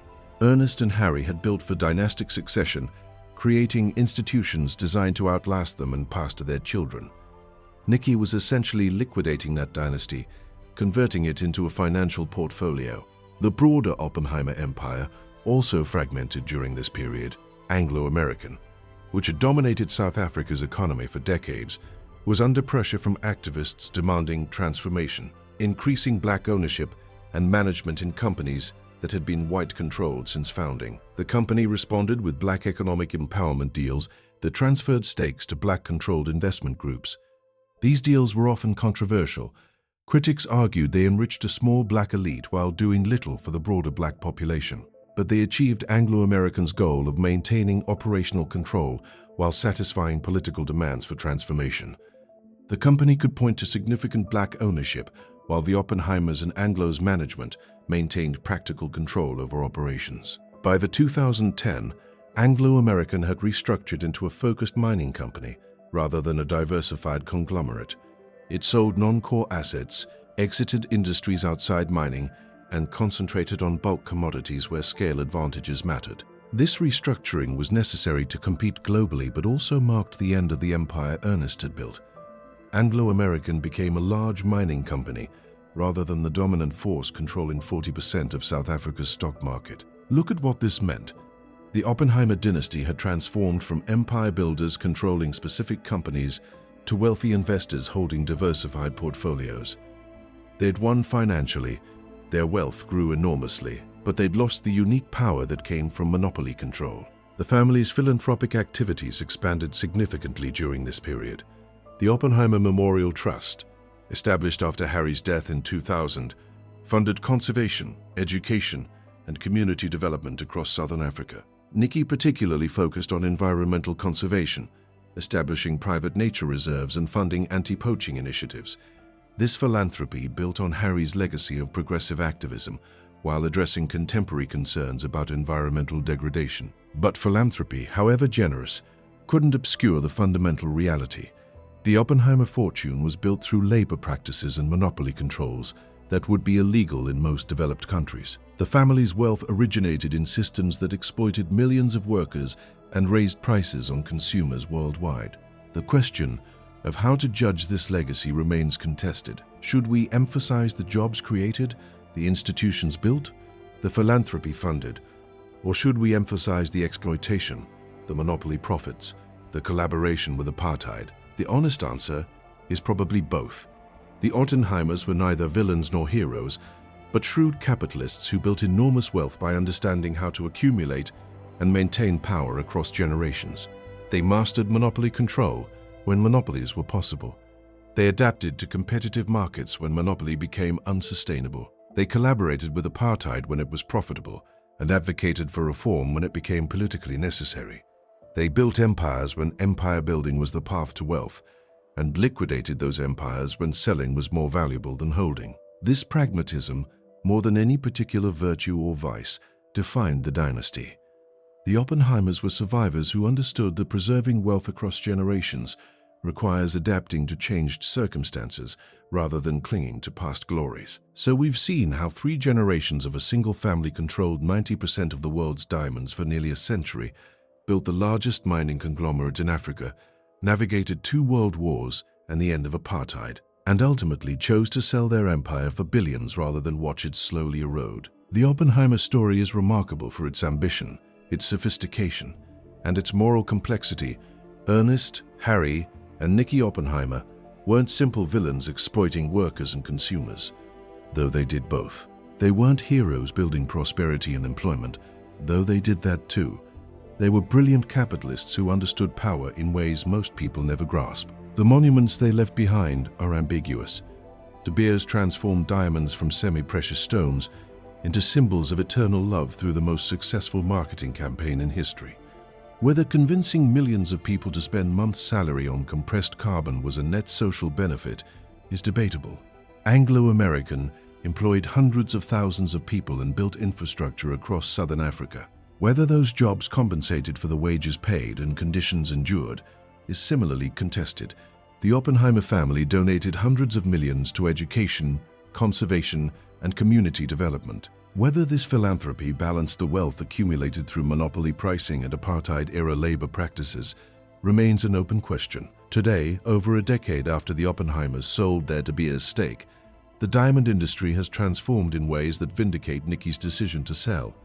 Ernest and Harry had built for dynastic succession, creating institutions designed to outlast them and pass to their children. Nicky was essentially liquidating that dynasty, converting it into a financial portfolio. The broader Oppenheimer empire also fragmented during this period. Anglo-American, which had dominated South Africa's economy for decades, was under pressure from activists demanding transformation, increasing black ownership and management in companies that had been white-controlled since founding. The company responded with black economic empowerment deals that transferred stakes to black-controlled investment groups. These deals were often controversial. Critics argued they enriched a small black elite while doing little for the broader black population. But they achieved Anglo-Americans' goal of maintaining operational control while satisfying political demands for transformation. The company could point to significant black ownership, while the Oppenheimers and Anglo's management maintained practical control over operations. By the 2010, Anglo-American had restructured into a focused mining company rather than a diversified conglomerate. It sold non-core assets, exited industries outside mining, and concentrated on bulk commodities where scale advantages mattered. This restructuring was necessary to compete globally, but also marked the end of the empire Ernest had built. Anglo-American became a large mining company rather than the dominant force controlling 40% of South Africa's stock market. Look at what this meant. The Oppenheimer Dynasty had transformed from empire builders controlling specific companies to wealthy investors holding diversified portfolios. They'd won financially, their wealth grew enormously, but they'd lost the unique power that came from monopoly control. The family's philanthropic activities expanded significantly during this period. The Oppenheimer Memorial Trust, established after Harry's death in 2000, funded conservation, education, and community development across Southern Africa. Nicky particularly focused on environmental conservation, establishing private nature reserves and funding anti-poaching initiatives. This philanthropy built on Harry's legacy of progressive activism while addressing contemporary concerns about environmental degradation. But philanthropy, however generous, couldn't obscure the fundamental reality. The Oppenheimer fortune was built through labor practices and monopoly controls that would be illegal in most developed countries. The family's wealth originated in systems that exploited millions of workers and raised prices on consumers worldwide. The question of how to judge this legacy remains contested. Should we emphasize the jobs created, the institutions built, the philanthropy funded, or should we emphasize the exploitation, the monopoly profits, the collaboration with apartheid? The honest answer is probably both. The Oppenheimers were neither villains nor heroes, but shrewd capitalists who built enormous wealth by understanding how to accumulate and maintain power across generations. They mastered monopoly control when monopolies were possible. They adapted to competitive markets when monopoly became unsustainable. They collaborated with apartheid when it was profitable and advocated for reform when it became politically necessary. They built empires when empire building was the path to wealth, and liquidated those empires when selling was more valuable than holding. This pragmatism, more than any particular virtue or vice, defined the dynasty. The Oppenheimers were survivors who understood that preserving wealth across generations requires adapting to changed circumstances rather than clinging to past glories. So we've seen how 3 generations of a single family controlled 90% of the world's diamonds for nearly a century, built the largest mining conglomerate in Africa, navigated 2 world wars and the end of apartheid, and ultimately chose to sell their empire for billions rather than watch it slowly erode. The Oppenheimer story is remarkable for its ambition, its sophistication, and its moral complexity. Ernest, Harry, and Nicky Oppenheimer weren't simple villains exploiting workers and consumers, though they did both. They weren't heroes building prosperity and employment, though they did that too. They were brilliant capitalists who understood power in ways most people never grasp. The monuments they left behind are ambiguous. De Beers transformed diamonds from semi-precious stones into symbols of eternal love through the most successful marketing campaign in history. Whether convincing millions of people to spend months' salary on compressed carbon was a net social benefit is debatable. Anglo-American employed hundreds of thousands of people and built infrastructure across southern Africa. Whether those jobs compensated for the wages paid and conditions endured is similarly contested. The Oppenheimer family donated hundreds of millions to education, conservation, and community development. Whether this philanthropy balanced the wealth accumulated through monopoly pricing and apartheid-era labor practices remains an open question. Today, over a decade after the Oppenheimers sold their De Beers stake, the diamond industry has transformed in ways that vindicate Nicky's decision to sell.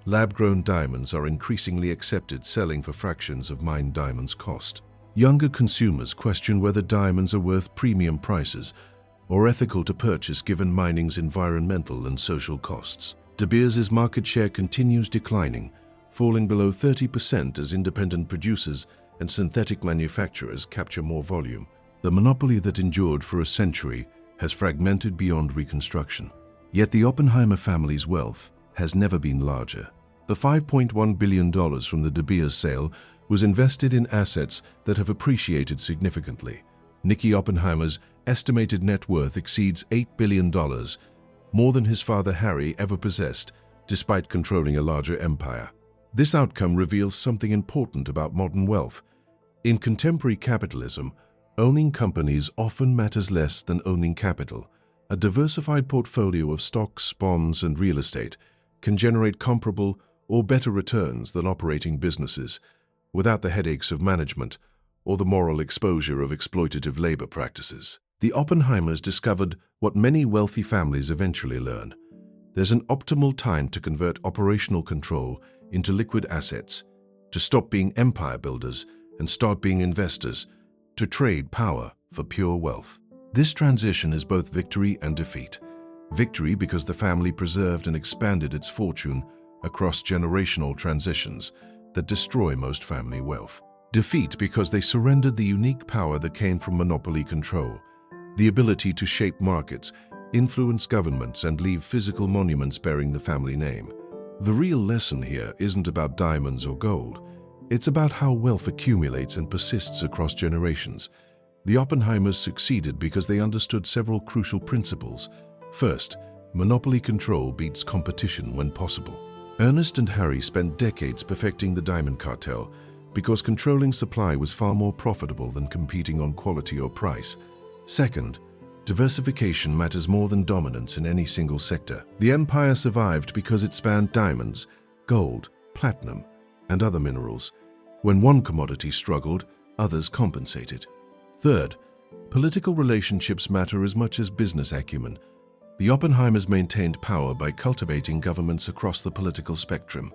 Lab-grown diamonds are increasingly accepted, selling for fractions of mined diamonds' cost. Younger consumers question whether diamonds are worth premium prices or ethical to purchase given mining's environmental and social costs. De Beers' market share continues declining, falling below 30% as independent producers and synthetic manufacturers capture more volume. The monopoly that endured for a century has fragmented beyond reconstruction. Yet the Oppenheimer family's wealth has never been larger. The $5.1 billion from the De Beers sale was invested in assets that have appreciated significantly. Nicky Oppenheimer's estimated net worth exceeds $8 billion, more than his father Harry ever possessed, despite controlling a larger empire. This outcome reveals something important about modern wealth. In contemporary capitalism, owning companies often matters less than owning capital. A diversified portfolio of stocks, bonds, and real estate can generate comparable or better returns than operating businesses, without the headaches of management or the moral exposure of exploitative labor practices. The Oppenheimers discovered what many wealthy families eventually learn. There's an optimal time to convert operational control into liquid assets, to stop being empire builders and start being investors, to trade power for pure wealth. This transition is both victory and defeat. Victory because the family preserved and expanded its fortune across generational transitions that destroy most family wealth. Defeat because they surrendered the unique power that came from monopoly control, the ability to shape markets, influence governments, and leave physical monuments bearing the family name. The real lesson here isn't about diamonds or gold. It's about how wealth accumulates and persists across generations. The Oppenheimers succeeded because they understood several crucial principles. First, monopoly control beats competition when possible. Ernest and Harry spent decades perfecting the diamond cartel because controlling supply was far more profitable than competing on quality or price. Second, diversification matters more than dominance in any single sector. The empire survived because it spanned diamonds, gold, platinum, and other minerals. When one commodity struggled, others compensated. Third, political relationships matter as much as business acumen. The Oppenheimers maintained power by cultivating governments across the political spectrum,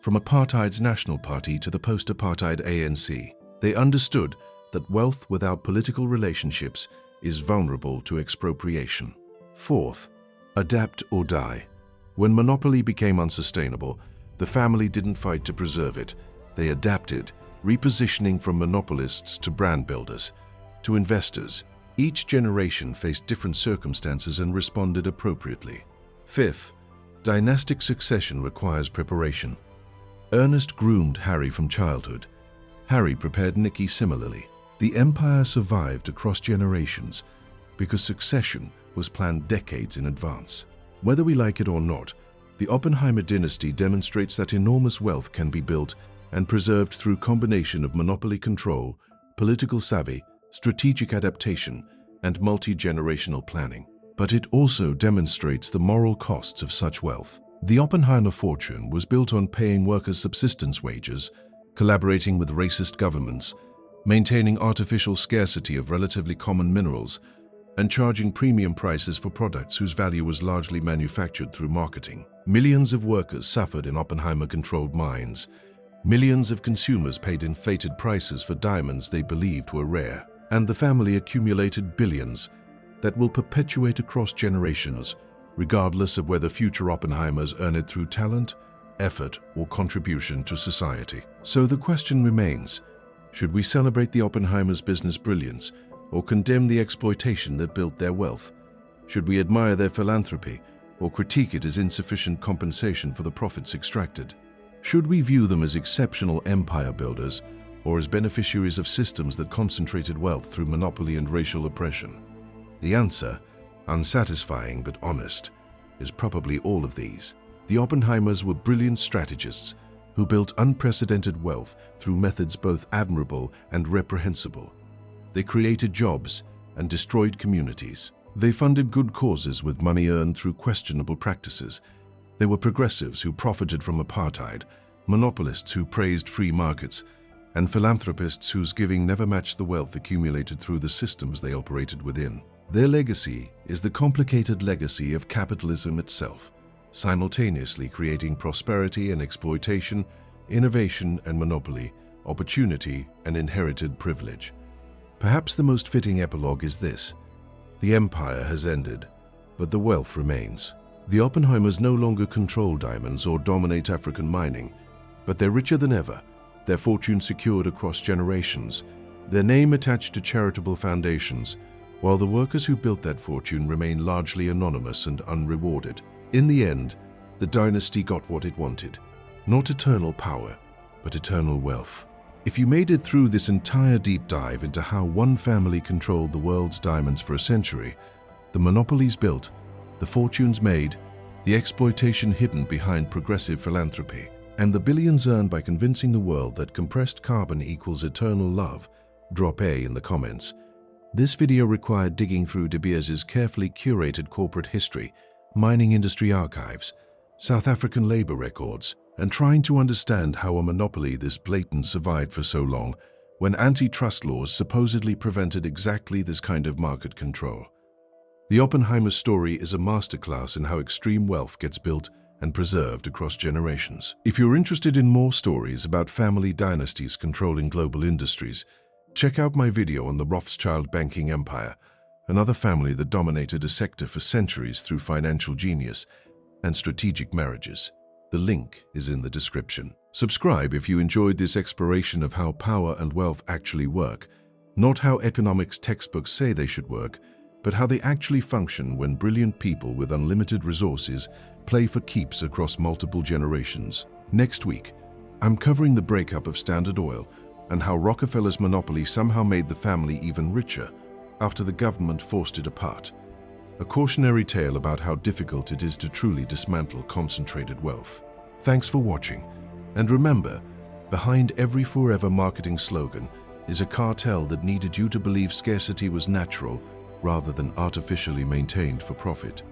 from apartheid's National Party to the post-apartheid ANC. They understood that wealth without political relationships is vulnerable to expropriation. Fourth, adapt or die. When monopoly became unsustainable, the family didn't fight to preserve it. They adapted, repositioning from monopolists to brand builders, to investors. Each generation faced different circumstances and responded appropriately. Fifth, dynastic succession requires preparation. Ernest groomed Harry from childhood. Harry prepared Nicky similarly. The empire survived across generations because succession was planned decades in advance. Whether we like it or not, the Oppenheimer dynasty demonstrates that enormous wealth can be built and preserved through combination of monopoly control, political savvy, strategic adaptation, and multi-generational planning. But it also demonstrates the moral costs of such wealth. The Oppenheimer fortune was built on paying workers subsistence wages, collaborating with racist governments, maintaining artificial scarcity of relatively common minerals, and charging premium prices for products whose value was largely manufactured through marketing. Millions of workers suffered in Oppenheimer-controlled mines. Millions of consumers paid inflated prices for diamonds they believed were rare. And the family accumulated billions that will perpetuate across generations, regardless of whether future Oppenheimers earn it through talent, effort, or contribution to society. So the question remains, should we celebrate the Oppenheimers' business brilliance or condemn the exploitation that built their wealth? Should we admire their philanthropy or critique it as insufficient compensation for the profits extracted? Should we view them as exceptional empire builders or as beneficiaries of systems that concentrated wealth through monopoly and racial oppression? The answer, unsatisfying but honest, is probably all of these. The Oppenheimers were brilliant strategists who built unprecedented wealth through methods both admirable and reprehensible. They created jobs and destroyed communities. They funded good causes with money earned through questionable practices. They were progressives who profited from apartheid, monopolists who praised free markets, and philanthropists whose giving never matched the wealth accumulated through the systems they operated within. Their legacy is the complicated legacy of capitalism itself, simultaneously creating prosperity and exploitation, innovation and monopoly, opportunity and inherited privilege. Perhaps the most fitting epilogue is this: the empire has ended, but the wealth remains. The Oppenheimers no longer control diamonds or dominate African mining, but they're richer than ever, their fortune secured across generations, their name attached to charitable foundations, while the workers who built that fortune remain largely anonymous and unrewarded. In the end, the dynasty got what it wanted: not eternal power, but eternal wealth. If you made it through this entire deep dive into how one family controlled the world's diamonds for a century, the monopolies built, the fortunes made, the exploitation hidden behind progressive philanthropy, and the billions earned by convincing the world that compressed carbon equals eternal love, drop A in the comments. This video required digging through De Beers's carefully curated corporate history, mining industry archives, South African labor records, and trying to understand how a monopoly this blatant survived for so long when antitrust laws supposedly prevented exactly this kind of market control. The Oppenheimer story is a masterclass in how extreme wealth gets built and preserved across generations. If you're interested in more stories about family dynasties controlling global industries, check out my video on the Rothschild banking empire, another family that dominated a sector for centuries through financial genius and strategic marriages. The link is in the description. Subscribe if you enjoyed this exploration of how power and wealth actually work, not how economics textbooks say they should work, but how they actually function when brilliant people with unlimited resources play for keeps across multiple generations. Next week, I'm covering the breakup of Standard Oil and how Rockefeller's monopoly somehow made the family even richer after the government forced it apart. A cautionary tale about how difficult it is to truly dismantle concentrated wealth. Thanks for watching, and remember, behind every forever marketing slogan is a cartel that needed you to believe scarcity was natural rather than artificially maintained for profit.